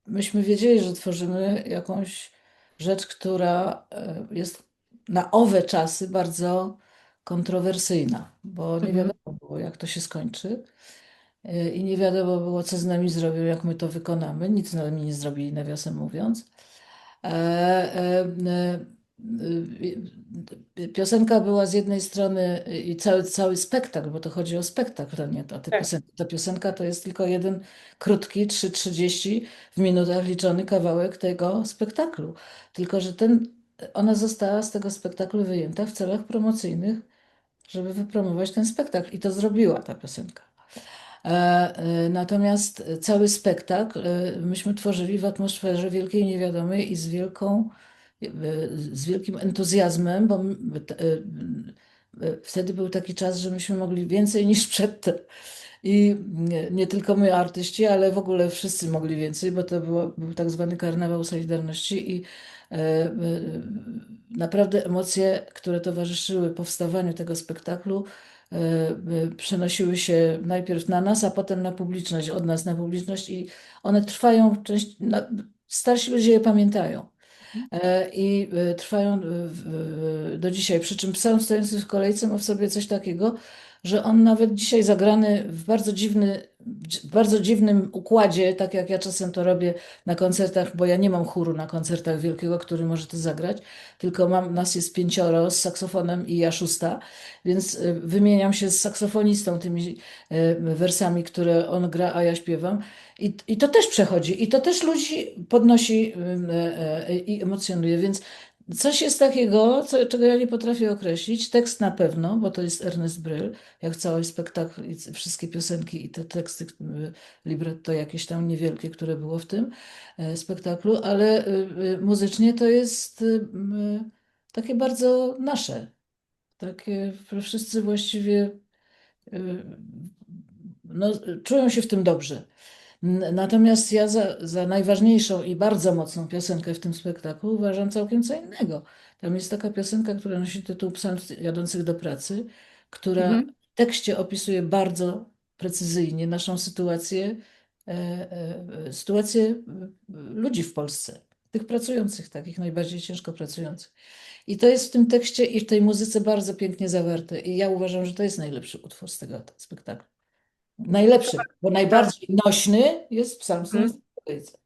myśmy wiedzieli, że tworzymy jakąś rzecz, która jest na owe czasy bardzo kontrowersyjna, bo nie Mhm. wiadomo było, jak to się skończy i nie wiadomo było, co z nami zrobią, jak my to wykonamy. Nic z nami nie zrobili, nawiasem mówiąc. E, e, Piosenka była z jednej strony i cały spektakl, bo to chodzi o spektakl, a nie o tę Tak. piosenkę. Ta piosenka to jest tylko jeden krótki, 3:30 w minutach liczony kawałek tego spektaklu. Tylko, że ona została z tego spektaklu wyjęta w celach promocyjnych, żeby wypromować ten spektakl. I to zrobiła ta piosenka. Natomiast cały spektakl myśmy tworzyli w atmosferze wielkiej niewiadomej i z wielkim entuzjazmem, bo wtedy był taki czas, że myśmy mogli więcej niż przedtem. I nie tylko my, artyści, ale w ogóle wszyscy mogli więcej, bo był tak zwany Karnawał Solidarności i naprawdę emocje, które towarzyszyły powstawaniu tego spektaklu, przenosiły się najpierw na nas, a potem na publiczność, od nas na publiczność i one trwają, starsi ludzie je pamiętają. I trwają do dzisiaj. Przy czym Psalm stojący w kolejce ma w sobie coś takiego, że on nawet dzisiaj zagrany w bardzo dziwnym układzie, tak jak ja czasem to robię na koncertach, bo ja nie mam chóru na koncertach wielkiego, który może to zagrać, tylko nas jest 5 z saksofonem i ja szósta, więc wymieniam się z saksofonistą tymi wersami, które on gra, a ja śpiewam. I to też przechodzi, i to też ludzi podnosi i emocjonuje, więc Coś jest takiego, czego ja nie potrafię określić. Tekst na pewno, bo to jest Ernest Brel, jak cały spektakl i wszystkie piosenki i te teksty, libretto jakieś tam niewielkie, które było w tym spektaklu, ale muzycznie to jest takie bardzo nasze. Takie wszyscy właściwie y, no, czują się w tym dobrze. Natomiast ja za najważniejszą i bardzo mocną piosenkę w tym spektaklu uważam całkiem co innego. Tam jest taka piosenka, która nosi tytuł Psalm jadących do pracy, która Mhm. w tekście opisuje bardzo precyzyjnie naszą sytuację, sytuację ludzi w Polsce, tych pracujących, takich najbardziej ciężko pracujących. I to jest w tym tekście i w tej muzyce bardzo pięknie zawarte. I ja uważam, że to jest najlepszy utwór z tego spektaklu. To Najlepszy, bo bardzo. najbardziej nośny jest Psalm Mhm. Stępcy.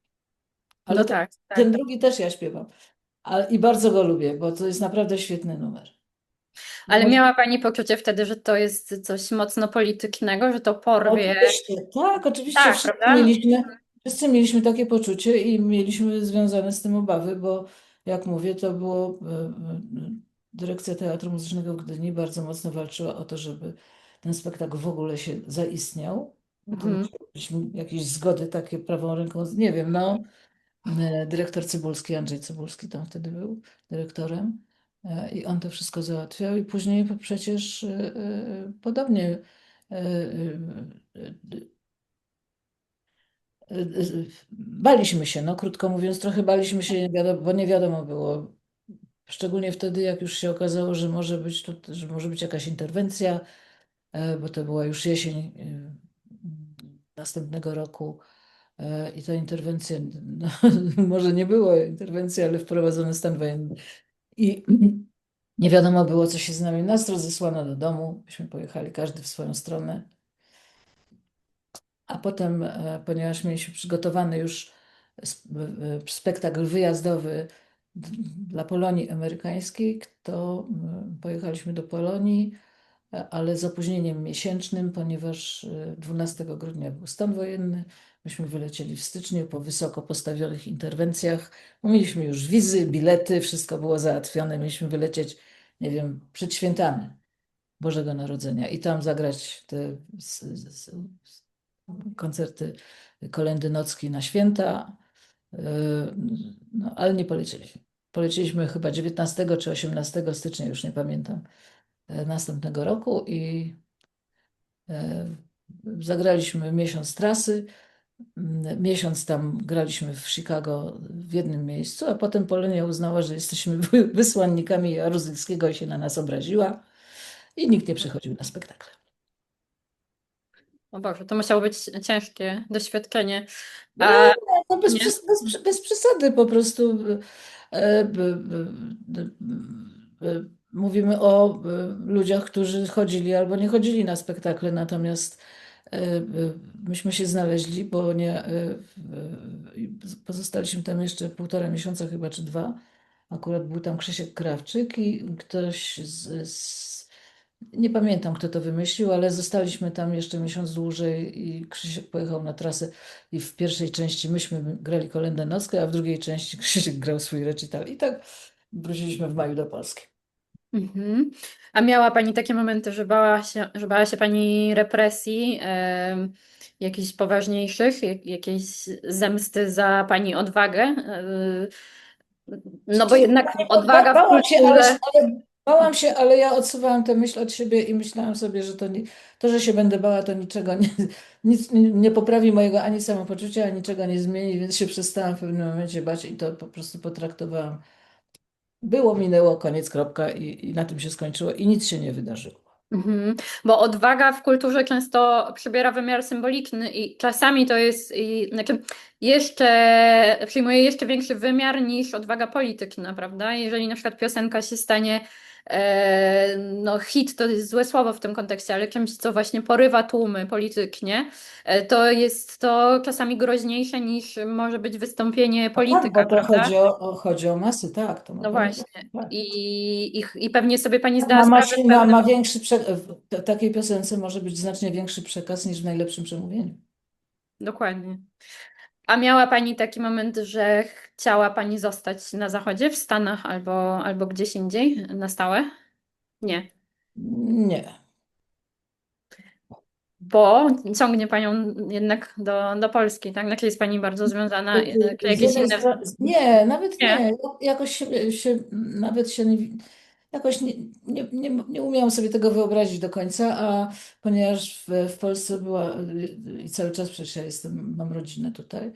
Ale No tak, ten tak. drugi też ja śpiewam. I bardzo go lubię, bo to jest naprawdę świetny numer. No, Ale miała Pani poczucie wtedy, że to jest coś mocno politycznego, że to porwie. oczywiście, tak, oczywiście Tak, prawda? wszyscy mieliśmy takie poczucie i mieliśmy związane z tym obawy, bo jak mówię, to było dyrekcja Teatru Muzycznego w Gdyni bardzo mocno walczyła o to, żeby ten spektakl w ogóle się zaistniał. To Mhm. musiały być jakieś zgody takie prawą ręką, nie wiem, no. Dyrektor Cybulski, Andrzej Cybulski tam wtedy był dyrektorem i on to wszystko załatwiał i później przecież podobnie e, baliśmy się, no krótko mówiąc, trochę baliśmy się, bo nie wiadomo było, szczególnie wtedy, jak już się okazało, że może być, że może być jakaś interwencja, bo to była już jesień następnego roku. I ta interwencja, no, może nie było interwencji, ale wprowadzono stan wojenny. I nie wiadomo było, co się z nami. Nas rozesłano do domu. Myśmy pojechali każdy w swoją stronę. A potem, ponieważ mieliśmy przygotowany już spektakl wyjazdowy dla Polonii amerykańskiej, to pojechaliśmy do Polonii, ale z opóźnieniem miesięcznym, ponieważ 12 grudnia był stan wojenny. Myśmy wylecieli w styczniu po wysoko postawionych interwencjach. Mieliśmy już wizy, bilety, wszystko było załatwione. Mieliśmy wylecieć, nie wiem, przed świętami Bożego Narodzenia i tam zagrać te koncerty kolędy nocki na święta. No, ale nie polecieliśmy. Polecieliśmy chyba 19 czy 18 stycznia, już nie pamiętam, następnego roku i E, zagraliśmy miesiąc trasy, miesiąc tam graliśmy w Chicago w jednym miejscu, a potem Polonia uznała, że jesteśmy wysłannikami Jaruzelskiego i się na nas obraziła i nikt nie przychodził na spektakle. O Boże, to musiało być ciężkie doświadczenie. Nie, A no nie? bez przesady po prostu. Mówimy o ludziach, którzy chodzili albo nie chodzili na spektakle, natomiast myśmy się znaleźli, bo nie, pozostaliśmy tam jeszcze 1,5 miesiąca chyba, czy 2. Akurat był tam Krzysiek Krawczyk i ktoś nie pamiętam, kto to wymyślił, ale zostaliśmy tam jeszcze miesiąc dłużej i Krzysiek pojechał na trasę i w pierwszej części myśmy grali kolędę nockę, a w drugiej części Krzysiek grał swój recital. I tak wróciliśmy w maju do Polski. Mhm. A miała Pani takie momenty, że bała się Pani represji, jakichś poważniejszych, jakiejś zemsty za Pani odwagę? No bo jednak odwaga w Bałam się, kulturze. bałam się, ale ja odsuwałam tę myśl od siebie i myślałam sobie, że to, że się będę bała, to niczego nic nie poprawi mojego ani samopoczucia, ani niczego nie zmieni, więc się przestałam w pewnym momencie bać i to po prostu potraktowałam. Było, minęło, koniec, kropka i na tym się skończyło i nic się nie wydarzyło. Mhm. Bo odwaga w kulturze często przybiera wymiar symboliczny i czasami to jest, znaczy przyjmuje jeszcze większy wymiar niż odwaga polityczna, prawda? Jeżeli na przykład piosenka się stanie, no hit to jest złe słowo w tym kontekście, ale czymś, co właśnie porywa tłumy politycznie, to jest to czasami groźniejsze niż może być wystąpienie No tak, polityka, bo to prawda? chodzi o masy, tak, to ma No pani właśnie. rację, tak. I pewnie sobie Pani zdała Ma, sprawę ma, z ma, pewnych. ma większy w takiej piosence może być znacznie większy przekaz niż w najlepszym przemówieniu. Dokładnie. A miała Pani taki moment, że chciała Pani zostać na Zachodzie, w Stanach albo gdzieś indziej na stałe? Nie, Nie. bo ciągnie Panią jednak do Polski, tak? Znaczy jest Pani bardzo związana, czy Z jakieś jednej inne... strony, nie, nawet Nie. nie. Jakoś nawet się nie, jakoś nie umiałam sobie tego wyobrazić do końca, a ponieważ w Polsce była i cały czas przecież ja mam rodzinę tutaj,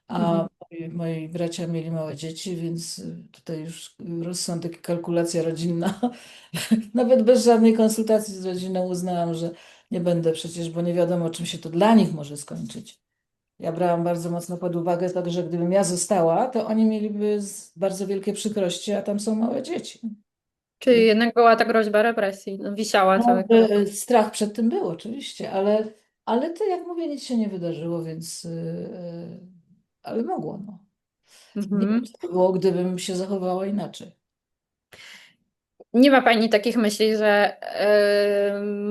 Mhm. a moi bracia mieli małe dzieci, więc tutaj już rozsądek i kalkulacja rodzinna. Nawet bez żadnej konsultacji z rodziną uznałam, że nie będę przecież, bo nie wiadomo, czym się to dla nich może skończyć. Ja brałam bardzo mocno pod uwagę to, że gdybym ja została, to oni mieliby bardzo wielkie przykrości, a tam są małe dzieci. Czyli jednak była ta groźba represji, no, wisiała No, cały czas. strach przed tym był oczywiście, ale to jak mówię, nic się nie wydarzyło, więc ale mogło, no. Nie wiem, Mhm. co by było, gdybym się zachowała inaczej. Nie ma Pani takich myśli, że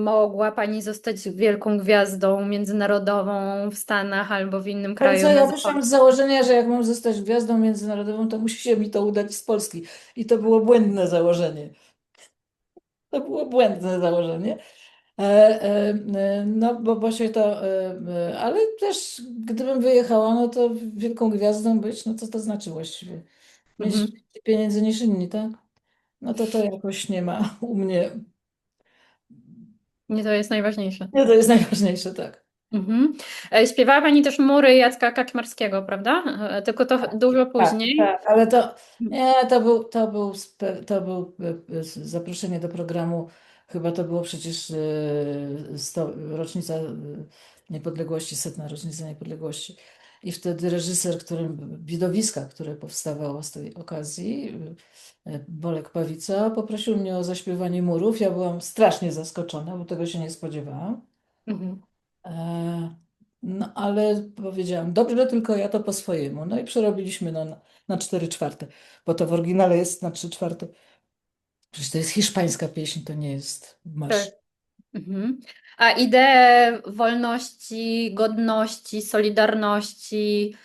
mogła Pani zostać wielką gwiazdą międzynarodową w Stanach albo w innym Ale kraju co, na ja zachodzie? wyszłam z założenia, że jak mam zostać gwiazdą międzynarodową, to musi się mi to udać z Polski. I to było błędne założenie. To było błędne założenie. No, bo się to, ale też gdybym wyjechała, no to wielką gwiazdą być, no co to znaczy właściwie? Mieć Mhm. więcej pieniędzy niż inni, tak? No to jakoś nie ma u mnie. Nie, to jest najważniejsze. Nie, to jest najważniejsze, tak. Mhm. Śpiewała Pani też Mury Jacka Kaczmarskiego, prawda? Tylko to dużo Tak, później. tak, ale to nie, to był zaproszenie do programu, chyba to było przecież rocznica niepodległości, 100. rocznica niepodległości. I wtedy reżyser, widowiska, które powstawało z tej okazji, Bolek Pawica, poprosił mnie o zaśpiewanie murów. Ja byłam strasznie zaskoczona, bo tego się nie spodziewałam. Mhm. E, No ale powiedziałam, dobrze, tylko ja to po swojemu. No i przerobiliśmy na 4/4, bo to w oryginale jest na 3/4. Przecież to jest hiszpańska pieśń, to nie jest Tak. marsz. Mhm. A idee wolności, godności, solidarności,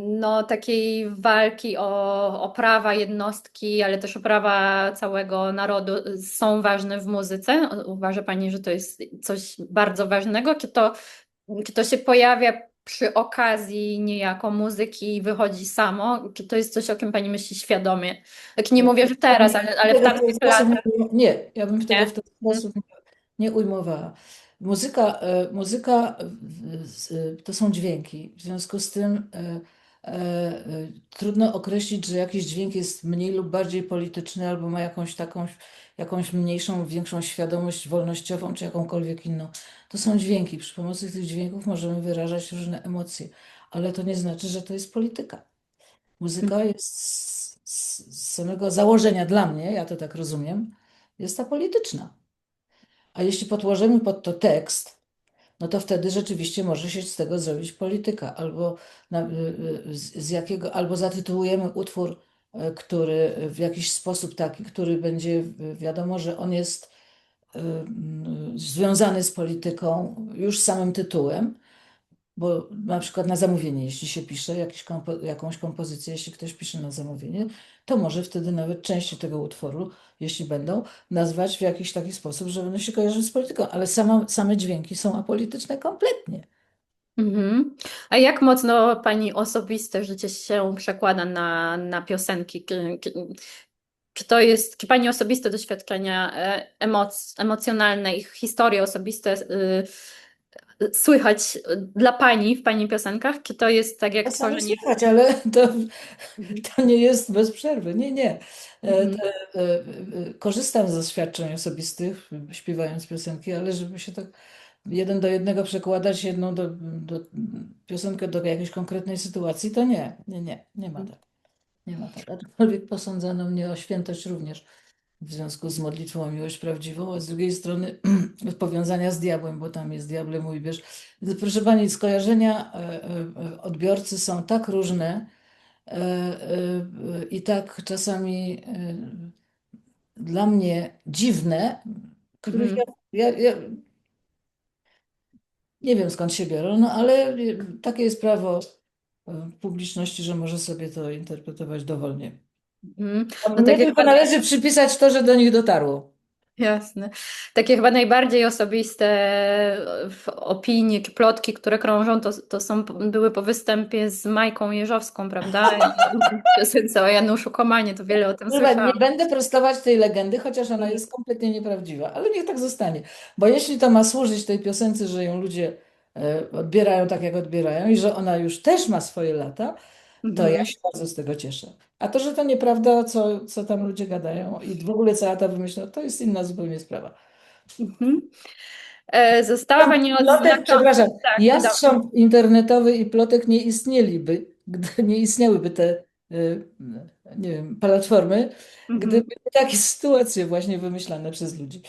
no takiej walki o prawa jednostki, ale też o prawa całego narodu są ważne w muzyce? Uważa Pani, że to jest coś bardzo ważnego? Czy to się pojawia przy okazji niejako muzyki i wychodzi samo? Czy to jest coś, o czym Pani myśli świadomie? Tak nie mówię, że teraz, ale w Tego w ten tamtych sposób latach, nie, ja bym tego w nie? ten sposób nie ujmowała. Muzyka to są dźwięki. W związku z tym trudno określić, że jakiś dźwięk jest mniej lub bardziej polityczny, albo ma jakąś mniejszą, większą świadomość wolnościową, czy jakąkolwiek inną. To są dźwięki. Przy pomocy tych dźwięków możemy wyrażać różne emocje, ale to nie znaczy, że to jest polityka. Muzyka jest z samego założenia dla mnie, ja to tak rozumiem, jest apolityczna. A jeśli podłożymy pod to tekst, no to wtedy rzeczywiście może się z tego zrobić polityka. Albo zatytułujemy utwór, który w jakiś sposób taki, który będzie wiadomo, że on jest związany z polityką już samym tytułem. Bo na przykład na zamówienie, jeśli się pisze jakąś kompozycję, jeśli ktoś pisze na zamówienie, to może wtedy nawet części tego utworu, jeśli będą, nazwać w jakiś taki sposób, że będą się kojarzyć z polityką, ale same dźwięki są apolityczne kompletnie. Mhm. A jak mocno Pani osobiste życie się przekłada na piosenki? Czy Pani osobiste doświadczenia emocjonalne, ich historie osobiste słychać dla Pani w Pani piosenkach? Czy to jest tak jak Czasami tworzenie... słychać, ale to, Mhm. to nie jest bez przerwy. Nie, nie. Mhm. Korzystam ze doświadczeń osobistych, śpiewając piosenki, ale żeby się tak 1 do 1 przekładać piosenkę do jakiejś konkretnej sytuacji, to nie, nie, nie, nie ma tak. Nie ma tak. Aczkolwiek posądzono mnie o świętość również w związku z modlitwą o miłość prawdziwą, a z drugiej strony powiązania z diabłem, bo tam jest diable mój wierz. Proszę Pani, skojarzenia odbiorcy są tak różne i tak czasami dla mnie dziwne, których Mhm. ja Nie wiem skąd się biorą, no ale takie jest prawo publiczności, że może sobie to interpretować dowolnie. Mhm. No Mnie takie tylko chyba, należy przypisać to, że do nich dotarło. jasne. Takie chyba najbardziej osobiste opinie czy plotki, które krążą, były po występie z Majką Jeżowską, prawda? W piosence o Januszu Komanie, to wiele o tym Chyba nie słyszałam. będę prostować tej legendy, chociaż ona Mhm. jest kompletnie nieprawdziwa, ale niech tak zostanie. Bo jeśli to ma służyć tej piosence, że ją ludzie odbierają tak, jak odbierają i że ona już też ma swoje lata, to ja Mhm. się bardzo z tego cieszę. A to, że to nieprawda, co tam ludzie gadają i w ogóle cała ta wymyślona, to jest inna zupełnie sprawa. Mhm. Została Jastrząb Pani Plotek, odznaczona. przepraszam, Tak, dobrze. jastrząb internetowy i plotek nie istnieliby, gdy nie istniałyby te, nie wiem, platformy, Mhm. gdyby nie takie sytuacje właśnie wymyślane przez ludzi.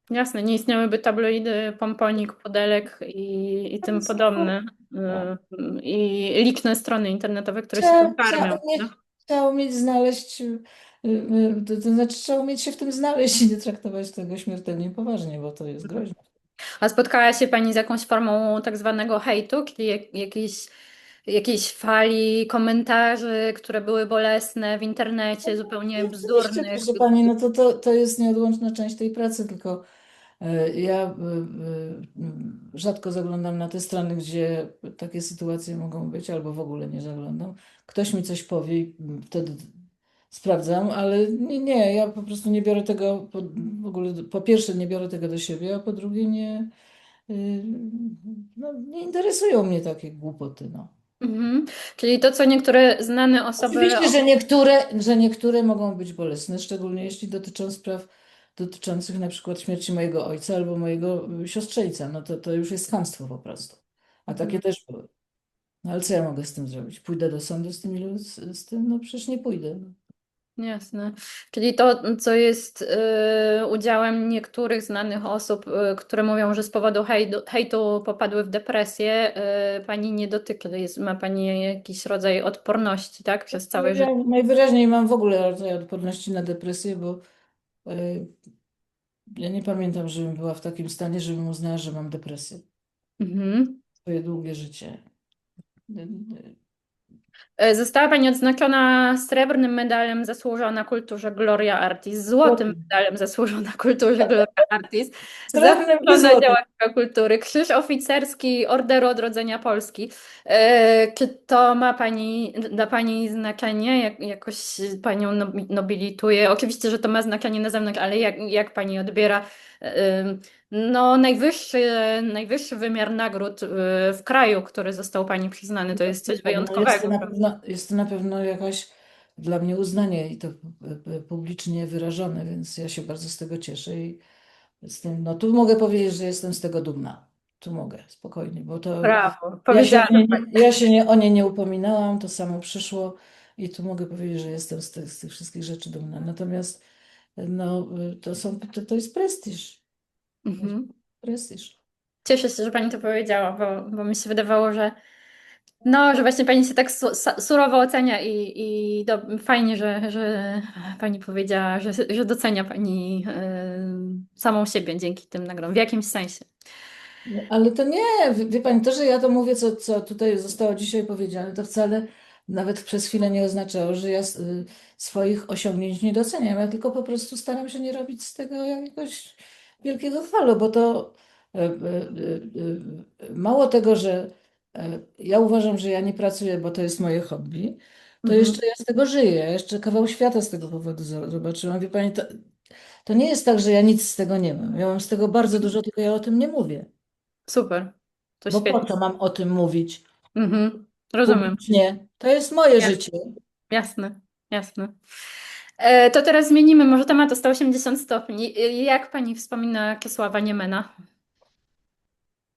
Jasne, nie istniałyby tabloidy, pomponik, Pudelek i tym podobne. No. I liczne strony internetowe, które się tym karmią. No? Trzeba umieć znaleźć, to znaczy trzeba umieć się w tym znaleźć i nie traktować tego śmiertelnie poważnie, bo to jest groźne. A spotkała się Pani z jakąś formą tak zwanego hejtu, czyli jakiejś fali komentarzy, które były bolesne w internecie, zupełnie Oczywiście, bzdurnych? proszę Pani, no to jest nieodłączna część tej pracy, tylko ja rzadko zaglądam na te strony, gdzie takie sytuacje mogą być, albo w ogóle nie zaglądam. Ktoś mi coś powie i wtedy sprawdzam, ale nie, ja po prostu nie biorę tego, w ogóle po pierwsze nie biorę tego do siebie, a po drugie y, no, nie interesują mnie takie głupoty, no. Mhm. Czyli to, co niektóre znane osoby. Oczywiście, że niektóre mogą być bolesne, szczególnie jeśli dotyczą spraw dotyczących na przykład śmierci mojego ojca albo mojego siostrzeńca. No to już jest chamstwo po prostu. A takie Mhm. też były. No ale co ja mogę z tym zrobić? Pójdę do sądu z tym? No przecież nie pójdę. No. Jasne. Czyli to, co jest udziałem niektórych znanych osób, które mówią, że z powodu hejtu popadły w depresję, pani nie dotyczy. Ma pani jakiś rodzaj odporności, tak? Przez całe życie. Ja najwyraźniej mam w ogóle rodzaj odporności na depresję, bo y, ja nie pamiętam, żebym była w takim stanie, żebym uznała, że mam depresję. Mhm. Swoje długie życie. Y, Została Pani odznaczona srebrnym medalem zasłużona kulturze Gloria Artis, złotym medalem zasłużona kulturze Gloria Artis, Srebrnym i zasłużona złotym. działaczka kultury, Krzyż Oficerski Orderu Odrodzenia Polski. Czy to ma Pani, dla Pani znaczenie? Jakoś Panią nobilituje? Oczywiście, że to ma znaczenie na zewnątrz, ale jak Pani odbiera no, najwyższy wymiar nagród w kraju, który został Pani przyznany? To jest coś No jest to wyjątkowego. na pewno, jest to na pewno jakaś dla mnie uznanie i to publicznie wyrażone, więc ja się bardzo z tego cieszę i z tym, no tu mogę powiedzieć, że jestem z tego dumna. Tu mogę, spokojnie, bo to Brawo, powiedziała Pani. o nie nie upominałam, to samo przyszło i tu mogę powiedzieć, że jestem z tych wszystkich rzeczy dumna. Natomiast no, to jest prestiż. Mhm. Prestiż. Cieszę się, że Pani to powiedziała, bo mi się wydawało, że no, że właśnie Pani się tak surowo ocenia fajnie, że Pani powiedziała, że docenia Pani samą siebie dzięki tym nagrodom w jakimś sensie. No, ale to nie, wie Pani, to, że ja to mówię, co tutaj zostało dzisiaj powiedziane, to wcale nawet przez chwilę nie oznaczało, że ja swoich osiągnięć nie doceniam. Ja tylko po prostu staram się nie robić z tego jakiegoś wielkiego chwalu, bo to mało tego, że ja uważam, że ja nie pracuję, bo to jest moje hobby, to Mhm. jeszcze ja z tego żyję, ja jeszcze kawał świata z tego powodu zobaczyłam. Wie Pani, to nie jest tak, że ja nic z tego nie mam. Ja mam z tego bardzo dużo, tylko ja o tym nie mówię. Super, to Bo po świetnie. co mam o tym mówić Mhm. Rozumiem. publicznie? To jest moje Jasne, życie. jasne. Jasne. To teraz zmienimy może temat o 180 stopni. Jak Pani wspomina Czesława Niemena?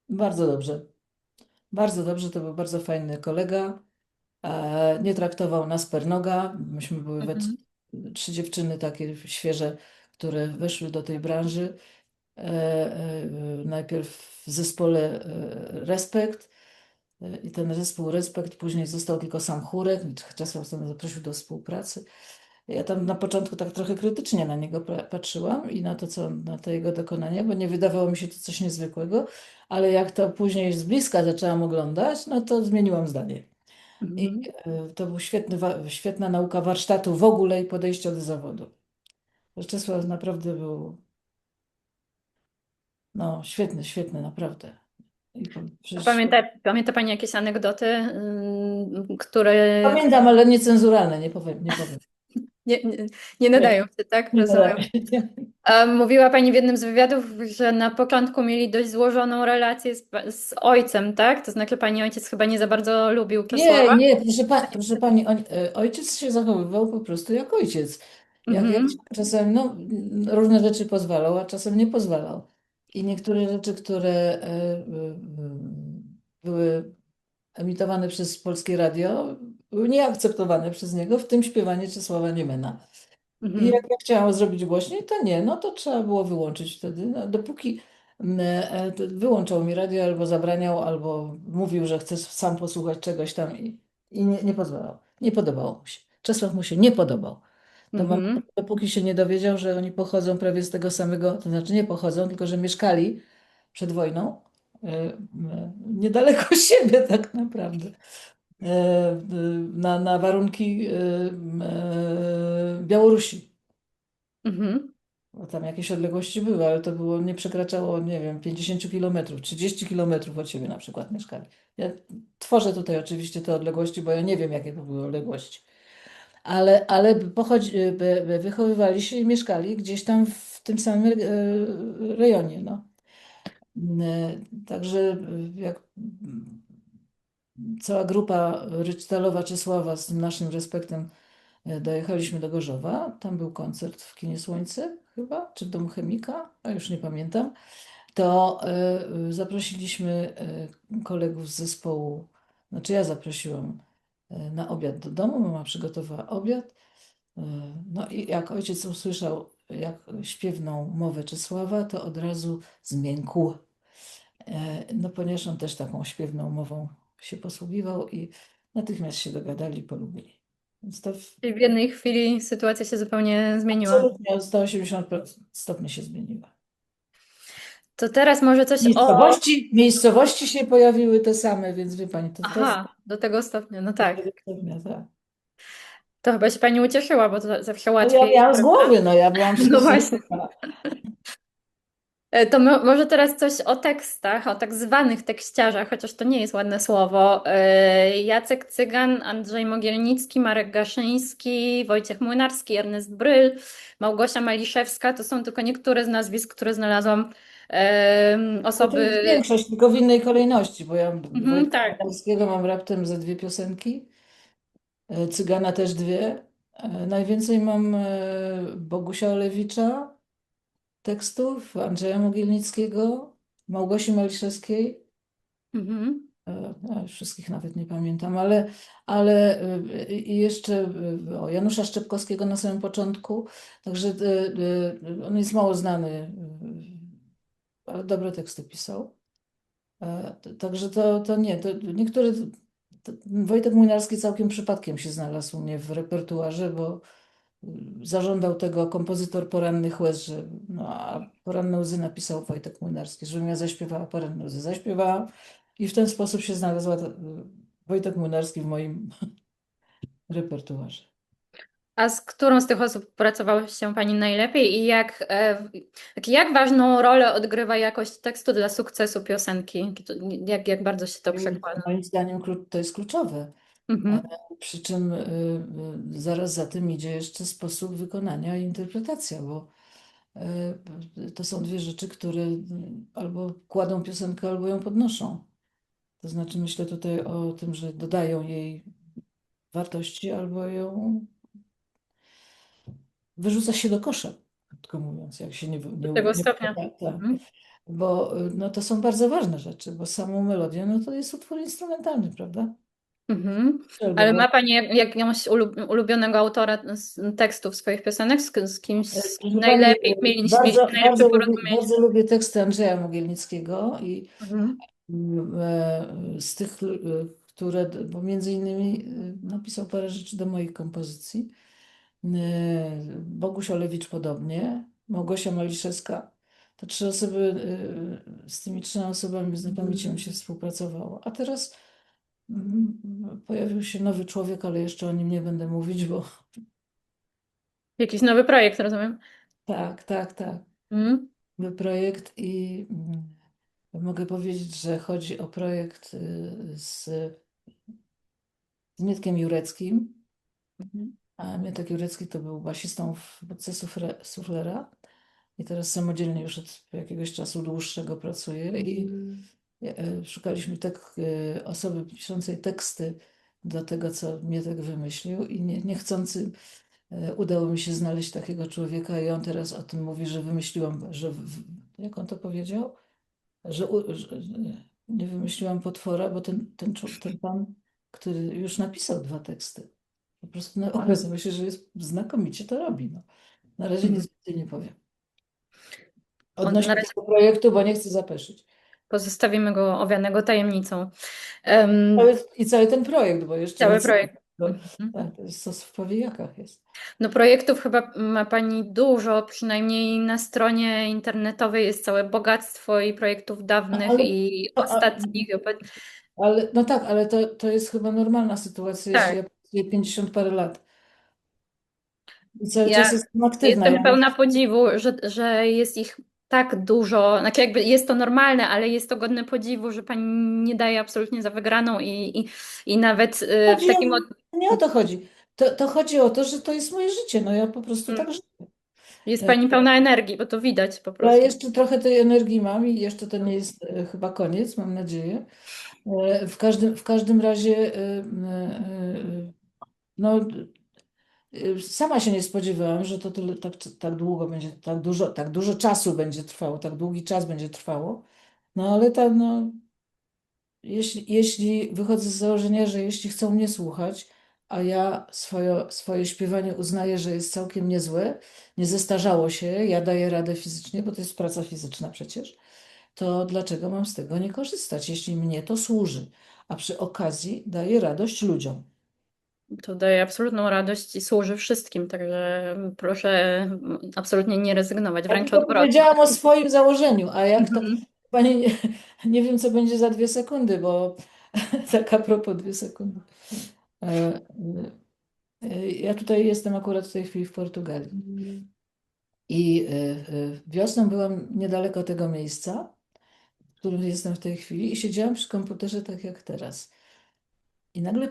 Bardzo dobrze. Bardzo dobrze, to był bardzo fajny kolega. Nie traktował nas per noga. Myśmy były Mhm. trzy dziewczyny takie świeże, które weszły do tej branży. Najpierw w zespole Respekt i ten zespół Respekt, później został tylko sam chórek. Czasem nas zaprosił do współpracy. Ja tam na początku tak trochę krytycznie na niego patrzyłam i na to, na te jego dokonania, bo nie wydawało mi się to coś niezwykłego, ale jak to później z bliska zaczęłam oglądać, no to zmieniłam zdanie. I Mhm. to był świetna nauka warsztatu w ogóle i podejścia do zawodu. Czesław naprawdę był, no, świetny, naprawdę. I A przecież pamięta Pani jakieś anegdoty, które pamiętam, ale niecenzuralne, nie powiem. nie, nie, nie Nie, nadają się, tak? nie Rozumiem. nadają się. A mówiła Pani w jednym z wywiadów, że na początku mieli dość złożoną relację z ojcem, tak? To znaczy Pani ojciec chyba nie za bardzo lubił Czesława. Nie, proszę pani, ojciec się zachowywał po prostu jak ojciec. Jak Mhm, czasem, no, różne rzeczy pozwalał, a czasem nie pozwalał. I niektóre rzeczy, które były emitowane przez Polskie Radio, były nieakceptowane przez niego, w tym śpiewanie Czesława Niemena. I jak mhm, ja chciałam zrobić głośniej, to nie, no to trzeba było wyłączyć wtedy. No, dopóki to wyłączał mi radio, albo zabraniał, albo mówił, że chce sam posłuchać czegoś tam i nie pozwalał. Nie podobało mu się. Czesław mu się nie podobał. Do momentu, mhm, dopóki się nie dowiedział, że oni pochodzą prawie z tego samego, to znaczy nie pochodzą, tylko że mieszkali przed wojną niedaleko siebie tak naprawdę. Na warunki Białorusi. mhm. Bo tam jakieś odległości były, ale to było, nie przekraczało, nie wiem, 50 kilometrów, 30 kilometrów od siebie na przykład mieszkali. Ja tworzę tutaj oczywiście te odległości, bo ja nie wiem, jakie to były odległości. Ale wychowywali się i mieszkali gdzieś tam w tym samym rejonie. No. Także jak cała grupa Rychtalowa Czesława z tym naszym respektem dojechaliśmy do Gorzowa. Tam był koncert w Kinie Słońce chyba, czy w Domu Chemika, a już nie pamiętam. To zaprosiliśmy kolegów z zespołu, znaczy ja zaprosiłam na obiad do domu, mama przygotowała obiad. No i jak ojciec usłyszał, jak śpiewną mowę Czesława, to od razu zmiękł. No ponieważ on też taką śpiewną mową się posługiwał i natychmiast się dogadali, polubili. Więc to Czyli w jednej chwili sytuacja się zupełnie zmieniła. absolutnie o 180 stopni się zmieniła. To teraz może coś o... Miejscowości się pojawiły te same, więc wie pani, to też Aha, do tego stopnia, no do tak. tego stopnia, tak. To chyba się Pani ucieszyła, bo to zawsze Ale ja łatwiej, miałam z prawda? głowy, no ja byłam No właśnie. szczęśliwa. To może teraz coś o tekstach, o tak zwanych tekściarzach, chociaż to nie jest ładne słowo. Jacek Cygan, Andrzej Mogielnicki, Marek Gaszyński, Wojciech Młynarski, Ernest Bryl, Małgosia Maliszewska. To są tylko niektóre z nazwisk, które znalazłam. Ale to jest Osoby. większość, tylko w innej kolejności, bo ja Mhm, Wojtka tak. Podolskiego mam raptem ze dwie piosenki, Cygana też dwie. Najwięcej mam Bogusia Olewicza, tekstów, Andrzeja Mogielnickiego, Małgosi Maliszewskiej. Mhm, Ja już wszystkich nawet nie pamiętam, ale i jeszcze o Janusza Szczepkowskiego na samym początku. Także on jest mało znany, ale dobre teksty pisał. Także to nie, to niektóre. Wojtek Młynarski całkiem przypadkiem się znalazł u mnie w repertuarze, bo zażądał tego kompozytor Porannych Łez, że no, a Poranne Łzy napisał Wojtek Młynarski, żebym ja zaśpiewała Poranne Łzy. Zaśpiewałam i w ten sposób się znalazła Wojtek Młynarski w moim repertuarze. a z którą z tych osób pracowało się Pani najlepiej i jak ważną rolę odgrywa jakość tekstu dla sukcesu piosenki? Jak bardzo się to przekłada? Moim zdaniem to jest kluczowe. E, Mhm. Przy czym zaraz za tym idzie jeszcze sposób wykonania i interpretacja, bo to są dwie rzeczy, które albo kładą piosenkę, albo ją podnoszą. To znaczy myślę tutaj o tym, że dodają jej wartości, albo ją wyrzuca się do kosza, krótko mówiąc, jak się Do tego nie stopnia. tak. Mhm. Bo no, to są bardzo ważne rzeczy, bo samą melodię, no to jest utwór instrumentalny, prawda? Mhm. Albo Ale głos. ma Pani jakiegoś ulubionego autora tekstów swoich piosenek, z kimś, z kim Proszę pani, najlepiej mieliście najlepsze porozumienie? bardzo lubię teksty Andrzeja Mogielnickiego i Mhm. z tych, które, bo między innymi napisał parę rzeczy do moich kompozycji. Boguś Olewicz podobnie, Małgosia Maliszewska. To trzy osoby, z tymi trzema osobami znakomicie mi się współpracowało. A teraz pojawił się nowy człowiek, ale jeszcze o nim nie będę mówić, bo Jakiś nowy projekt, rozumiem. tak, tak, tak. Mm. Nowy projekt i mogę powiedzieć, że chodzi o projekt z Mietkiem Jureckim. Mhm. A Mietek Jurecki to był basistą w budce Suflera i teraz samodzielnie już od jakiegoś czasu dłuższego pracuje i szukaliśmy tak osoby piszącej teksty do tego, co Mietek wymyślił i niechcący udało mi się znaleźć takiego człowieka i on teraz o tym mówi, że wymyśliłam, jak on to powiedział? Że nie wymyśliłam potwora, bo ten pan, który już napisał dwa teksty, po prostu no, okazało się, że jest znakomicie to robi. No. Na razie Mhm. nic więcej nie powiem. Na Odnośnie razie tego projektu, bo nie chcę zapeszyć. pozostawimy go owianego tajemnicą. I cały ten projekt, bo jeszcze Cały nic. projekt. Bo, Mhm. tak, to jest sos w powijakach jest. No projektów chyba ma Pani dużo, przynajmniej na stronie internetowej jest całe bogactwo i projektów dawnych Ale, i to, ostatnich. ale no tak, ale to jest chyba normalna sytuacja, jeśli Tak, ja pracuję 50 parę lat i cały czas ja jestem aktywna. jestem pełna podziwu, że jest ich tak dużo. Znaczy jakby jest to normalne, ale jest to godne podziwu, że Pani nie daje absolutnie za wygraną i nawet w Chodzi o, takim... nie o to chodzi. To chodzi o to, że to jest moje życie. No ja po prostu tak żyję. Jest E, Pani pełna energii, bo to widać po Ja prostu. jeszcze trochę tej energii mam i jeszcze to nie jest chyba koniec, mam nadzieję. W każdym razie no, sama się nie spodziewałam, że to tyle, tak długo będzie, tak dużo czasu będzie trwało, tak długi czas będzie trwało. No ale tak, no, jeśli wychodzę z założenia, że jeśli chcą mnie słuchać, a ja swoje śpiewanie uznaję, że jest całkiem niezłe, nie zestarzało się, ja daję radę fizycznie, bo to jest praca fizyczna przecież, to dlaczego mam z tego nie korzystać, jeśli mnie to służy, a przy okazji daje radość ludziom. To daje absolutną radość i służy wszystkim, także proszę absolutnie nie rezygnować, Ja wręcz tylko odwrotnie. powiedziałam o swoim założeniu, a jak to, Mhm. Pani, nie wiem, co będzie za 2 sekundy, bo tak a propos 2 sekundy. E, Ja tutaj jestem akurat w tej chwili w Portugalii. I wiosną byłam niedaleko tego miejsca, w którym jestem w tej chwili, i siedziałam przy komputerze tak jak teraz. I nagle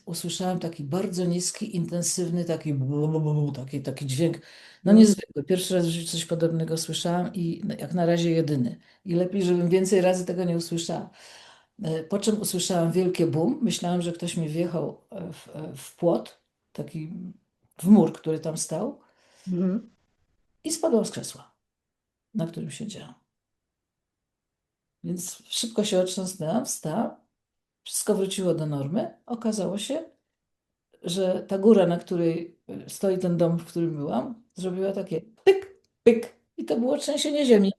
usłyszałam taki bardzo niski, intensywny, taki dźwięk, no niezwykły. Pierwszy raz w życiu coś podobnego słyszałam i jak na razie jedyny. I lepiej, żebym więcej razy tego nie usłyszała. Po czym usłyszałam wielkie bum. Myślałam, że ktoś mi wjechał w płot, taki w mur, który tam stał, Mhm. i spadłam z krzesła, na którym siedziałam. Więc szybko się otrząsnęłam, wstałam, wszystko wróciło do normy. Okazało się, że ta góra, na której stoi ten dom, w którym byłam, zrobiła takie pyk, pyk i to było trzęsienie ziemi.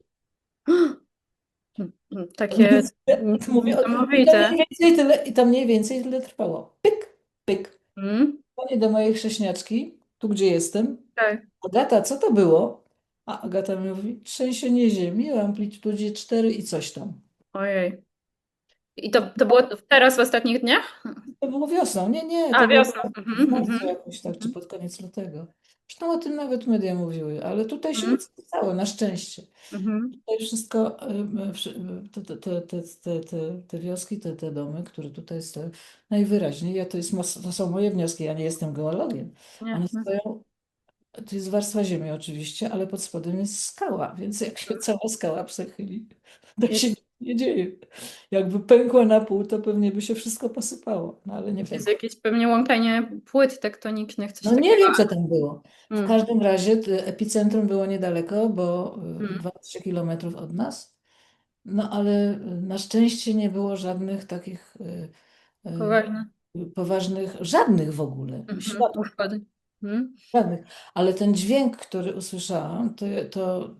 Takie Mówię, niesamowite. i to mniej więcej tyle trwało. Pyk, pyk. Mhm. Dzwonię do mojej chrześniaczki, tu gdzie jestem. Tak. Agata, co to było? A Agata mi mówi, trzęsienie ziemi o amplitudzie 4 i coś tam. Ojej. I to było teraz w ostatnich dniach? To było wiosną. Nie, nie, A, to było wiosną. w Mhm, marcu mhm, jakoś tak, czy mhm, pod koniec lutego. Zresztą o tym nawet media mówiły, ale tutaj się mhm, nic nie stało, na szczęście. mhm. Tutaj wszystko, te wioski, te domy, które tutaj stoją, najwyraźniej, to są moje wnioski, ja nie jestem geologiem. One Jasne. stoją, to jest warstwa ziemi oczywiście, ale pod spodem jest skała, więc jak się cała skała przechyli, to się Jest, nic nie dzieje. Jakby pękła na pół, to pewnie by się wszystko posypało, no ale nie jest pękło. jakieś pewnie łączenie płyt tektonicznych, coś No nie takiego. wiem, co tam było. W Mm, każdym razie epicentrum było niedaleko, bo mm. 2-3 kilometrów od nas. No ale na szczęście nie było żadnych takich Poważne. poważnych, żadnych w ogóle, Mhm. świadków, Uszkody. Mhm. żadnych. Ale ten dźwięk, który usłyszałam, to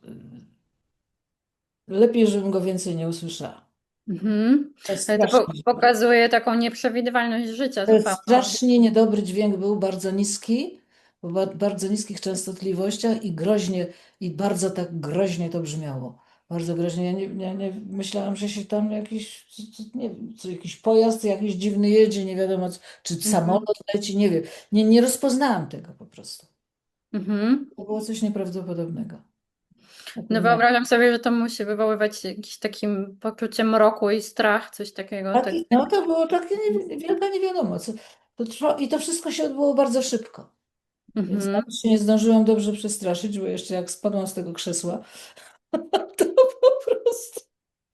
lepiej, żebym go więcej nie usłyszała. Mhm. To jest Ale to strasznie. pokazuje taką nieprzewidywalność życia To jest zupełną. strasznie niedobry dźwięk, był bardzo niski, w bardzo niskich częstotliwościach i groźnie, i bardzo tak groźnie to brzmiało. Bardzo groźnie. Ja nie myślałam, że się tam jakiś, nie wiem, jakiś pojazd jakiś dziwny jedzie, nie wiadomo, czy Mhm. samolot leci, nie wiem. Nie rozpoznałam tego po prostu. Mhm. To było coś nieprawdopodobnego. No Takim wyobrażam sobie, że to musi wywoływać jakieś takim poczucie mroku i strach, coś takiego. Tak. no to było takie wielka niewiadomo. I to wszystko się odbyło bardzo szybko. Więc Mhm. nawet się nie zdążyłam dobrze przestraszyć, bo jeszcze jak spadłam z tego krzesła, to po prostu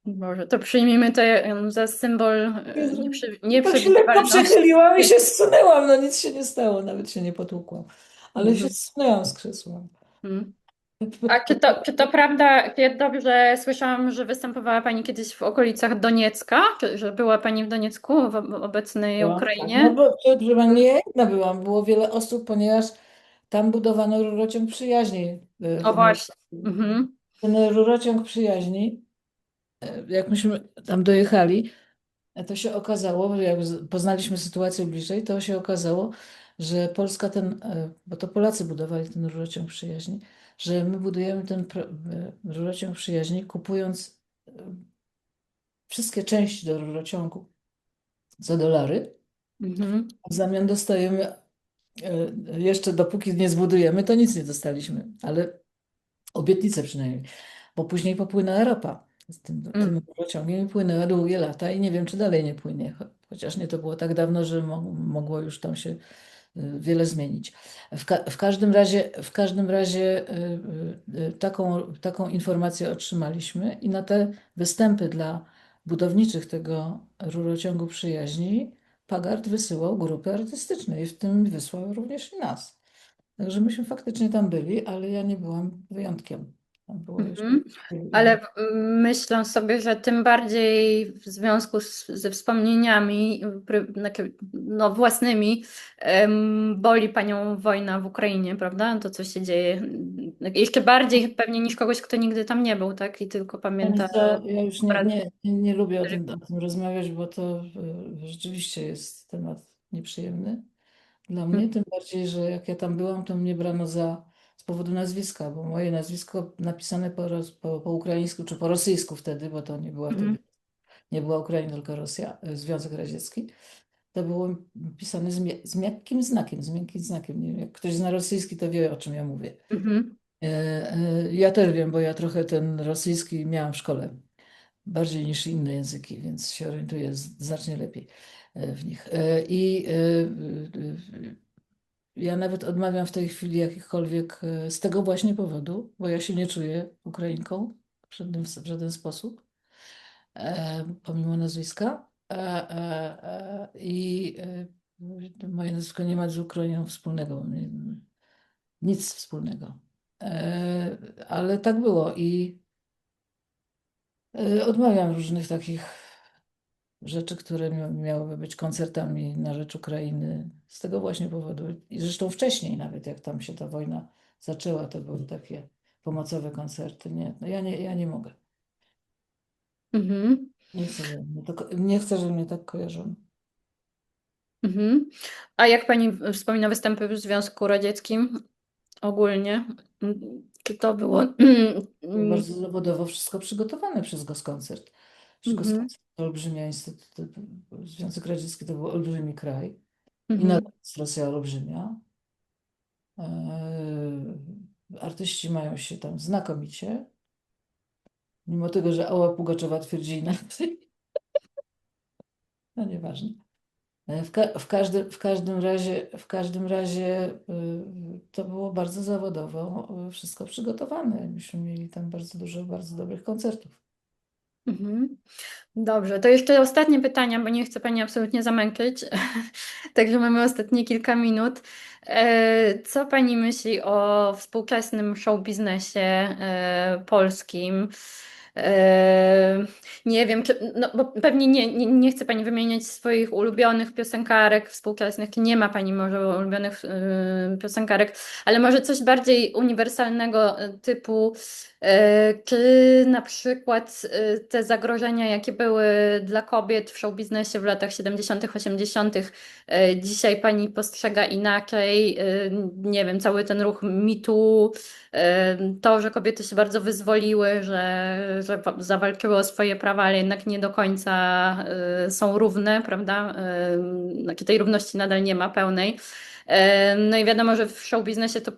Boże, to przyjmijmy to za symbol tak się lekko nieprzewidywalności. przechyliłam i się zsunęłam. No nic się nie stało, nawet się nie potłukłam. Ale się Mhm. zsunęłam z krzesła. Mhm. A czy to prawda, czy ja dobrze słyszałam, że występowała Pani kiedyś w okolicach Doniecka? Czy że była Pani w Doniecku, w obecnej Byłam, tak. No Ukrainie? bo chyba nie ja jedna byłam, było wiele osób, ponieważ tam budowano rurociąg przyjaźni. O właśnie. Mhm. Ten rurociąg przyjaźni, jak myśmy tam dojechali, to się okazało, że jak poznaliśmy sytuację bliżej, to się okazało, że Polska bo to Polacy budowali ten rurociąg przyjaźni, że my budujemy ten rurociąg przyjaźni, kupując e, wszystkie części do rurociągu za dolary, Mhm. a w zamian dostajemy, jeszcze dopóki nie zbudujemy, to nic nie dostaliśmy, ale obietnicę przynajmniej, bo później popłynęła ropa z tym Mm. rurociągiem i płynęła długie lata i nie wiem, czy dalej nie płynie, chociaż nie to było tak dawno, że mogło już tam się wiele zmienić. W każdym razie taką informację otrzymaliśmy i na te występy dla budowniczych tego rurociągu przyjaźni Pagart wysyłał grupy artystyczne i w tym wysłał również i nas. Także myśmy faktycznie tam byli, ale ja nie byłam wyjątkiem. Tam było jeszcze Mhm. wielu innych. Ale myślę sobie, że tym bardziej w związku ze wspomnieniami no, własnymi boli Panią wojna w Ukrainie, prawda? To, co się dzieje. Jeszcze bardziej pewnie niż kogoś, kto nigdy tam nie był, tak? I tylko Pani pamięta co, ja już nie, obraz. nie, nie lubię o tym rozmawiać, bo to rzeczywiście jest temat nieprzyjemny dla mnie. Tym bardziej, że jak ja tam byłam, to mnie brano z powodu nazwiska, bo moje nazwisko napisane po ukraińsku czy po rosyjsku wtedy, bo to nie była Mhm. wtedy, nie była Ukraina, tylko Rosja, Związek Radziecki. To było pisane z miękkim znakiem, z miękkim znakiem. Nie wiem, jak ktoś zna rosyjski, to wie, o czym ja mówię. Mhm. Ja też wiem, bo ja trochę ten rosyjski miałam w szkole, bardziej niż inne języki, więc się orientuję znacznie lepiej w nich. Ja nawet odmawiam w tej chwili jakichkolwiek z tego właśnie powodu, bo ja się nie czuję Ukrainką w żaden sposób, pomimo nazwiska. Moje nazwisko nie ma z Ukrainą wspólnego, nic wspólnego. Ale tak było i odmawiam różnych takich rzeczy, które miałyby być koncertami na rzecz Ukrainy z tego właśnie powodu. I zresztą wcześniej nawet, jak tam się ta wojna zaczęła, to były takie pomocowe koncerty. Nie, no ja nie mogę. Mhm. Nie chcę, żeby mnie tak kojarzono. Mhm. A jak Pani wspomina występy w Związku Radzieckim ogólnie? Czy to było... Było bardzo zawodowo wszystko przygotowane przez Goskoncert. Przecież Mhm. Goskoncert to olbrzymia instytucja. Związek Radziecki to był olbrzymi kraj i nadal Mhm. jest Rosja olbrzymia. Artyści mają się tam znakomicie, mimo tego, że Ała Pugaczowa twierdzi inaczej. No nieważne. W każdym razie to było bardzo zawodowo wszystko przygotowane. Myśmy mieli tam bardzo dużo bardzo dobrych koncertów. Mhm. Dobrze, to jeszcze ostatnie pytania, bo nie chcę Pani absolutnie zamęczyć. Także mamy ostatnie kilka minut. Co Pani myśli o współczesnym show biznesie polskim? E, Nie wiem, czy, no, bo pewnie nie chce Pani wymieniać swoich ulubionych piosenkarek współczesnych, czy nie ma Pani może ulubionych piosenkarek, ale może coś bardziej uniwersalnego typu, czy na przykład te zagrożenia, jakie były dla kobiet w show biznesie w latach 70., 80., dzisiaj Pani postrzega inaczej, nie wiem, cały ten ruch Me Too, to, że kobiety się bardzo wyzwoliły, że zawalczyły o swoje prawa, ale jednak nie do końca są równe, prawda? Znaczy tej równości nadal nie ma pełnej. No i wiadomo, że w show biznesie to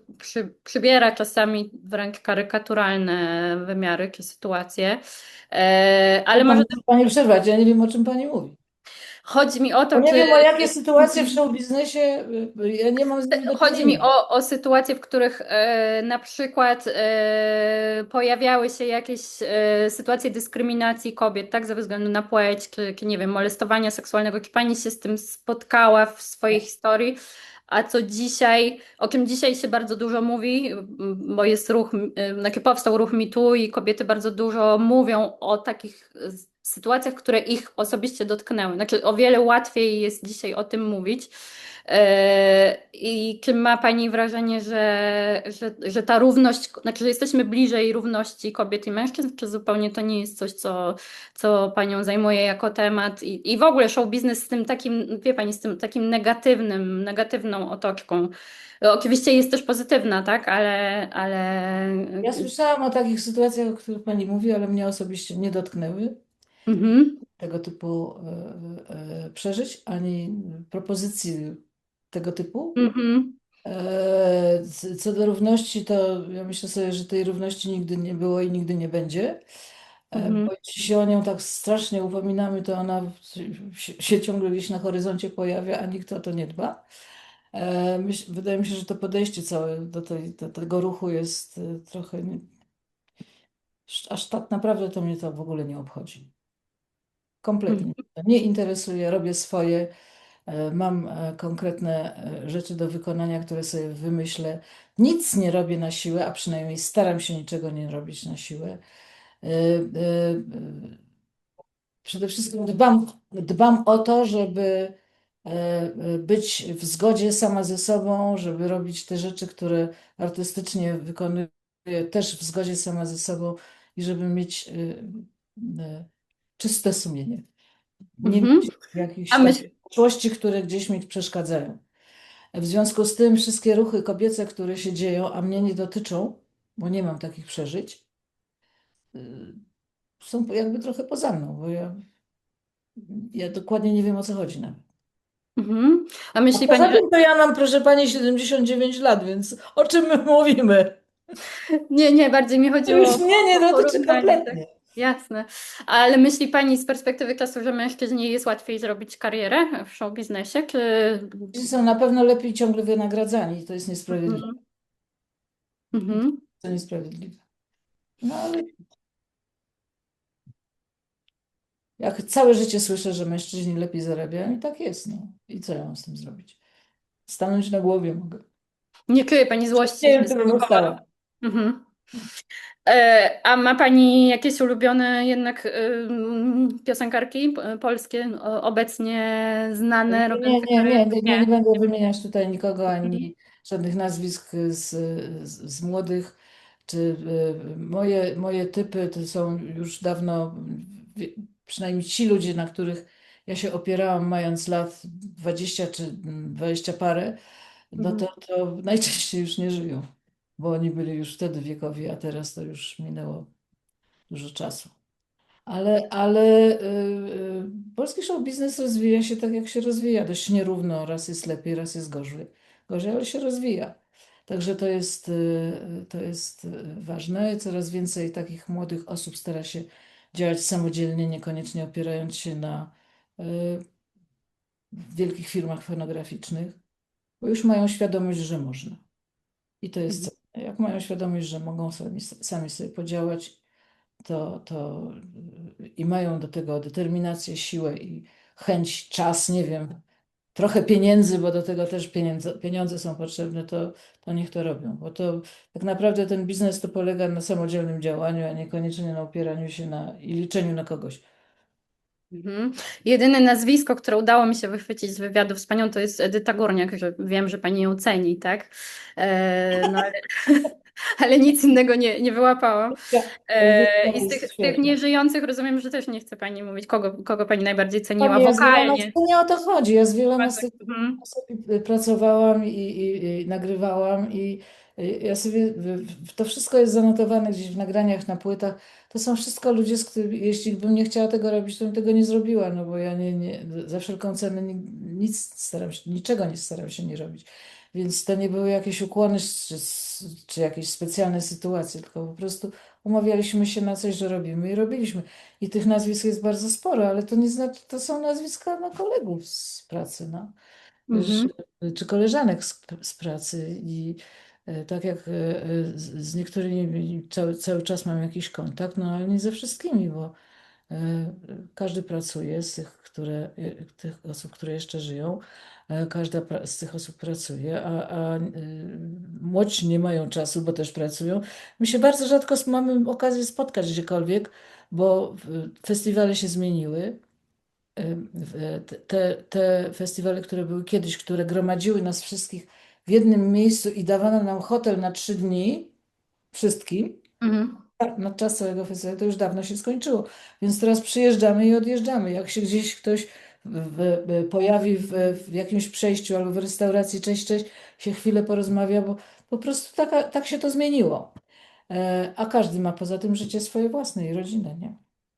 przybiera czasami wręcz karykaturalne wymiary czy sytuacje. Ale może Muszę Pani przerwać, ja nie wiem, o czym Pani mówi. chodzi mi o Bo to, nie czy wiem, o jakie sytuacje w show biznesie, ja nie mam z nimi do chodzi mi czynienia. o sytuacje, w których na przykład pojawiały się jakieś sytuacje dyskryminacji kobiet, tak, ze względu na płeć, czy nie wiem, molestowania seksualnego. Czy pani się z tym spotkała w swojej historii? A co dzisiaj, o czym dzisiaj się bardzo dużo mówi, bo jest ruch, znaczy powstał ruch Me Too i kobiety bardzo dużo mówią o takich sytuacjach, które ich osobiście dotknęły. Znaczy o wiele łatwiej jest dzisiaj o tym mówić. I czy ma Pani wrażenie, że ta równość, znaczy, że jesteśmy bliżej równości kobiet i mężczyzn, czy zupełnie to nie jest coś, co Panią zajmuje jako temat i w ogóle show biznes z tym takim, wie Pani, z tym takim negatywną otoczką. Oczywiście jest też pozytywna, tak, ale... Ja słyszałam o takich sytuacjach, o których Pani mówi, ale mnie osobiście nie dotknęły Mhm, tego typu przeżyć, ani propozycji tego typu. mhm, Co do równości, to ja myślę sobie, że tej równości nigdy nie było i nigdy nie będzie. mhm, Bo jeśli się o nią tak strasznie upominamy, to ona się ciągle gdzieś na horyzoncie pojawia, a nikt o to nie dba. Wydaje mi się, że to podejście całe do tego ruchu jest trochę, aż tak naprawdę to mnie to w ogóle nie obchodzi. Kompletnie mnie mhm, to nie interesuje, robię swoje. Mam konkretne rzeczy do wykonania, które sobie wymyślę. Nic nie robię na siłę, a przynajmniej staram się niczego nie robić na siłę. E, e, Przede wszystkim dbam o to, żeby być w zgodzie sama ze sobą, żeby robić te rzeczy, które artystycznie wykonuję, też w zgodzie sama ze sobą i żeby mieć czyste sumienie. Nie mhm. mieć jakichś A tam myśl, przeszłości, które gdzieś mi przeszkadzają. W związku z tym wszystkie ruchy kobiece, które się dzieją, a mnie nie dotyczą, bo nie mam takich przeżyć, y, są jakby trochę poza mną, bo ja dokładnie nie wiem, o co chodzi nawet. mhm. A A myśli Pani, poza że tym to ja mam, proszę pani, 79 lat, więc o czym my mówimy? nie, bardziej mi To chodziło już mnie nie o dotyczy porównanie, tak? kompletnie. Jasne. Ale myśli Pani z perspektywy czasu, że mężczyźnie jest łatwiej zrobić karierę w show biznesie, czy... Ci są na pewno lepiej ciągle wynagradzani, to jest niesprawiedliwe. Mhm. Mhm. To niesprawiedliwe. No ale jak całe życie słyszę, że mężczyźni lepiej zarabiają i tak jest, no. I co ja mam z tym zrobić? Stanąć na głowie mogę. Nie kryje Pani złości Nie wiem, z co bym tego powodu. ustała. Mhm. A ma Pani jakieś ulubione jednak piosenkarki polskie, obecnie znane, robiące karierę? Nie Nie. będę wymieniać tutaj nikogo Mhm. ani żadnych nazwisk z młodych. Czy moje typy to są już dawno, wie- przynajmniej ci ludzie, na których ja się opierałam, mając lat 20 czy 20 parę, no Mhm. to najczęściej już nie żyją, bo oni byli już wtedy wiekowi, a teraz to już minęło dużo czasu. Ale polski show biznes rozwija się tak, jak się rozwija. Dość nierówno. Raz jest lepiej, raz jest gorzej, ale się rozwija. Także to jest ważne. Coraz więcej takich młodych osób stara się działać samodzielnie, niekoniecznie opierając się na y, wielkich firmach fonograficznych, bo już mają świadomość, że można. I to jest Mhm. cenne. Jak mają świadomość, że mogą sami sobie podziałać, to i mają do tego determinację, siłę i chęć, czas, nie wiem, trochę pieniędzy, bo do tego też pieniądze są potrzebne, to niech to robią. Bo to tak naprawdę ten biznes to polega na samodzielnym działaniu, a niekoniecznie na opieraniu się i liczeniu na kogoś. Mhm. Jedyne nazwisko, które udało mi się wychwycić z wywiadów z panią, to jest Edyta Górniak, że wiem, że pani ją ceni, tak? No ale, ale nic innego nie wyłapałam. Edyta I jest z tych świetna. nieżyjących rozumiem, że też nie chce pani mówić, kogo pani najbardziej ceniła Pani, ja z wieloma, wokalnie. to nie o to chodzi. Ja z wieloma z Bardzo. tych Mhm. osób pracowałam i nagrywałam ja sobie, to wszystko jest zanotowane gdzieś w nagraniach, na płytach. To są wszystko ludzie, z którymi, jeśli bym nie chciała tego robić, to bym tego nie zrobiła, no bo ja za wszelką cenę niczego nie staram się nie robić. Więc to nie były jakieś ukłony czy jakieś specjalne sytuacje, tylko po prostu umawialiśmy się na coś, że robimy i robiliśmy. I tych nazwisk jest bardzo sporo, ale to nie znaczy, to są nazwiska kolegów z pracy, no. Wiesz, Mhm. czy koleżanek z pracy. I tak jak z niektórymi cały czas mam jakiś kontakt, no ale nie ze wszystkimi, bo każdy pracuje z tych osób, które jeszcze żyją. Każda z tych osób pracuje, a młodsi nie mają czasu, bo też pracują. My się bardzo rzadko mamy okazję spotkać gdziekolwiek, bo festiwale się zmieniły. Te festiwale, które były kiedyś, które gromadziły nas wszystkich w jednym miejscu i dawano nam hotel na 3 dni, wszystkim, Mhm. tak, na czas całego festiwalu, to już dawno się skończyło. Więc teraz przyjeżdżamy i odjeżdżamy. Jak się gdzieś ktoś pojawi w jakimś przejściu albo w restauracji, cześć, cześć, się chwilę porozmawia, bo po prostu tak się to zmieniło. A każdy ma poza tym życie swoje własne i rodzinę, nie?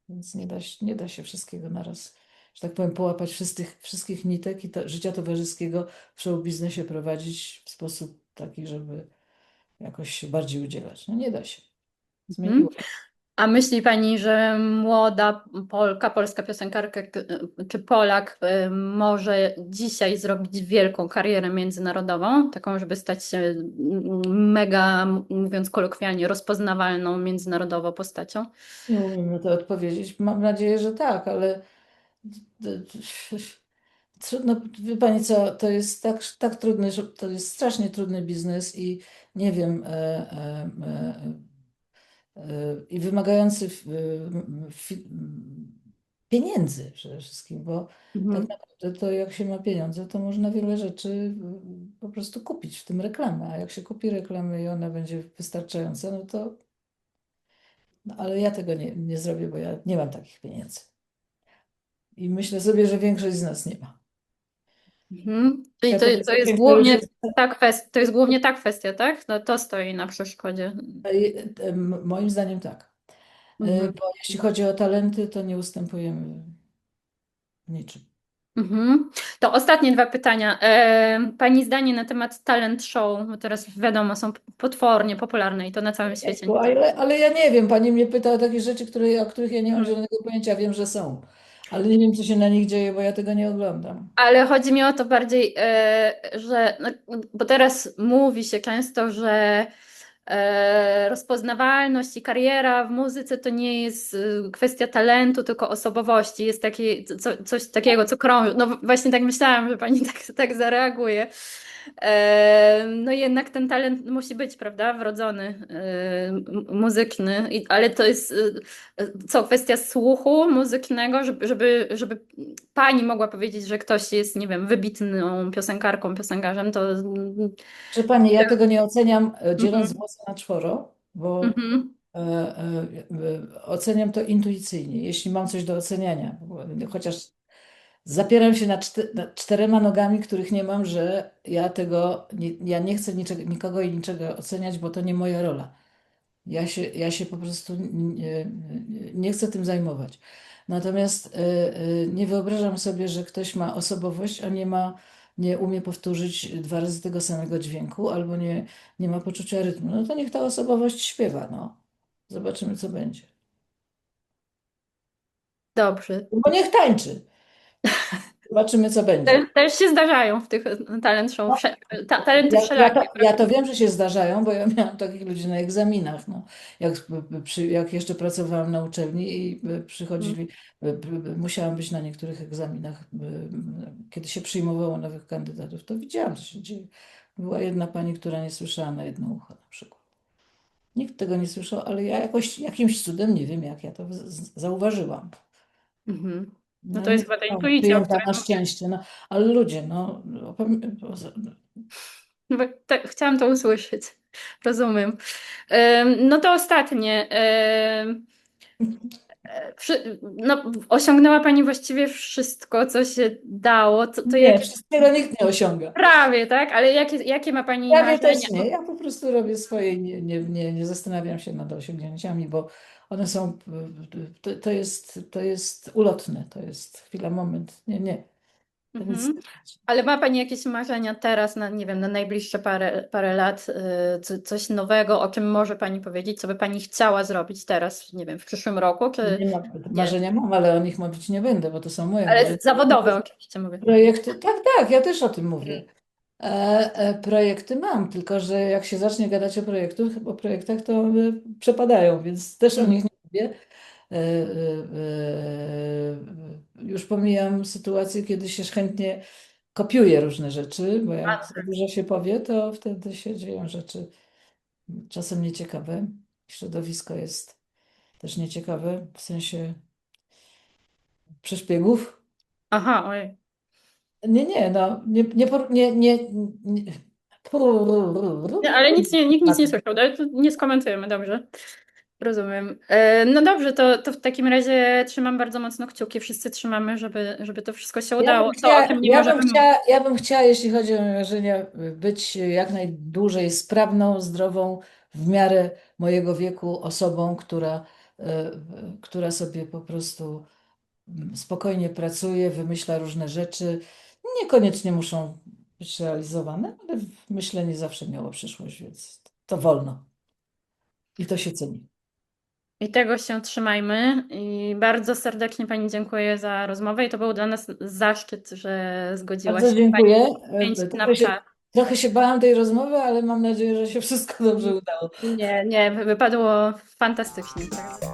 Więc nie da się wszystkiego naraz, że tak powiem, połapać wszystkich nitek i życia towarzyskiego w show biznesie prowadzić w sposób taki, żeby jakoś się bardziej udzielać. No nie da się. Mhm. Zmieniło. A myśli pani, że młoda Polka, polska piosenkarka czy Polak może dzisiaj zrobić wielką karierę międzynarodową, taką, żeby stać się mega, mówiąc kolokwialnie, rozpoznawalną międzynarodowo postacią? Nie umiem na to odpowiedzieć. Mam nadzieję, że tak, ale d- d- trudno, wie pani co, to jest tak trudny, że to jest strasznie trudny biznes i nie wiem, i wymagający pieniędzy przede wszystkim, bo tak Mhm. naprawdę to jak się ma pieniądze, to można wiele rzeczy po prostu kupić, w tym reklamę, a jak się kupi reklamę i ona będzie wystarczająca, no to, no, ale ja tego nie zrobię, bo ja nie mam takich pieniędzy. I myślę sobie, że większość z nas nie ma. Mhm. Czyli to, Światowe to jest to już głównie jest, to jest głównie ta kwestia, tak? No to stoi na przeszkodzie. moim zdaniem tak. Mhm. Bo jeśli chodzi o talenty, to nie ustępujemy w niczym. Mhm. To ostatnie dwa pytania. Pani zdanie na temat talent show, bo teraz wiadomo, są potwornie popularne i to na całym świecie. Nie tylko. Ale ja nie wiem, pani mnie pyta o takie rzeczy, o których ja nie mam Mhm. zielonego pojęcia, wiem, że są. Ale nie wiem, co się na nich dzieje, bo ja tego nie oglądam. Ale chodzi mi o to bardziej, że, no, bo teraz mówi się często, że rozpoznawalność i kariera w muzyce to nie jest kwestia talentu, tylko osobowości. Jest takie, coś takiego, co krąży. No właśnie tak myślałam, że pani tak zareaguje. No jednak ten talent musi być, prawda, wrodzony, muzyczny, ale to jest co, kwestia słuchu muzycznego, żeby pani mogła powiedzieć, że ktoś jest, nie wiem, wybitną piosenkarką, piosenkarzem, to... Proszę pani, ja tego nie oceniam dzieląc Mhm, włosy na czworo, bo mhm, oceniam to intuicyjnie, jeśli mam coś do oceniania. Chociaż zapieram się nad 4 nogami, których nie mam, że ja nie chcę nikogo i niczego oceniać, bo to nie moja rola. Ja się po prostu nie chcę tym zajmować. Natomiast nie wyobrażam sobie, że ktoś ma osobowość, a nie umie powtórzyć 2 razy tego samego dźwięku, albo nie ma poczucia rytmu. No to niech ta osobowość śpiewa, no. Zobaczymy, co będzie. dobrze. Bo niech tańczy. Zobaczymy, co będzie. Też się zdarzają w tych talent show, talenty wszelakie, Ja prawda? to wiem, że się zdarzają, bo ja miałam takich ludzi na egzaminach. No. Jak jeszcze pracowałam na uczelni i Mhm. przychodzili, musiałam być na niektórych egzaminach, kiedy się przyjmowało nowych kandydatów, to widziałam, co się dzieje. Była jedna pani, która nie słyszała na jedno ucho na przykład. Nikt tego nie słyszał, ale ja jakoś jakimś cudem, nie wiem jak, ja to zauważyłam. Mhm. No No to nie jest chyba ta mam intuicja, o klienta której na mówię. szczęście, no, ale ludzie, no, No bo chciałam to usłyszeć. Rozumiem. No to ostatnie. No, osiągnęła Pani właściwie wszystko, co się dało. To nie, jakie wszystkiego nikt nie osiąga. prawie, tak? Ale jakie ma Pani Prawie marzenia? też nie. Ja po prostu robię swoje i nie zastanawiam się nad osiągnięciami, bo one są, to jest ulotne, to jest chwila, moment. Nie. To nic. Mhm. Ale ma Pani jakieś marzenia teraz, na, nie wiem, na najbliższe parę lat, coś nowego, o czym może Pani powiedzieć, co by Pani chciała zrobić teraz, nie wiem, w przyszłym roku, czy Nie ma, nie? marzenia mam, ale o nich mówić nie będę, bo to są moje Ale marzenia. zawodowe oczywiście mówię. Projekty, tak, tak, ja też o tym mówię. Projekty mam, tylko że jak się zacznie gadać o projektach, to one przepadają, więc też o Mhm. nich nie mówię. Już pomijam sytuację, kiedy się chętnie kopiuje różne rzeczy, bo A, jak za dużo się powie, to wtedy się dzieją rzeczy czasem nieciekawe. Środowisko jest też nieciekawe w sensie przeszpiegów. aha, ojej. Nie, no, nie. Nie, ale nikt nic nie słyszał, ale to nie skomentujemy, dobrze. Rozumiem. No dobrze, to w takim razie trzymam bardzo mocno kciuki. Wszyscy trzymamy, żeby to wszystko się udało. To, o czym nie możemy mówić. Ja bym chciała, jeśli chodzi o moje marzenia, być jak najdłużej sprawną, zdrową, w miarę mojego wieku osobą, która sobie po prostu spokojnie pracuje, wymyśla różne rzeczy. Niekoniecznie muszą być realizowane, ale myślenie zawsze miało przyszłość, więc to wolno i to się ceni. I tego się trzymajmy. I bardzo serdecznie Pani dziękuję za rozmowę. I to był dla nas zaszczyt, że zgodziła Bardzo się Pani dziękuję. poświęcić nam czas. Trochę się bałam tej rozmowy, ale mam nadzieję, że się wszystko dobrze udało. Nie, wypadło fantastycznie. Tak.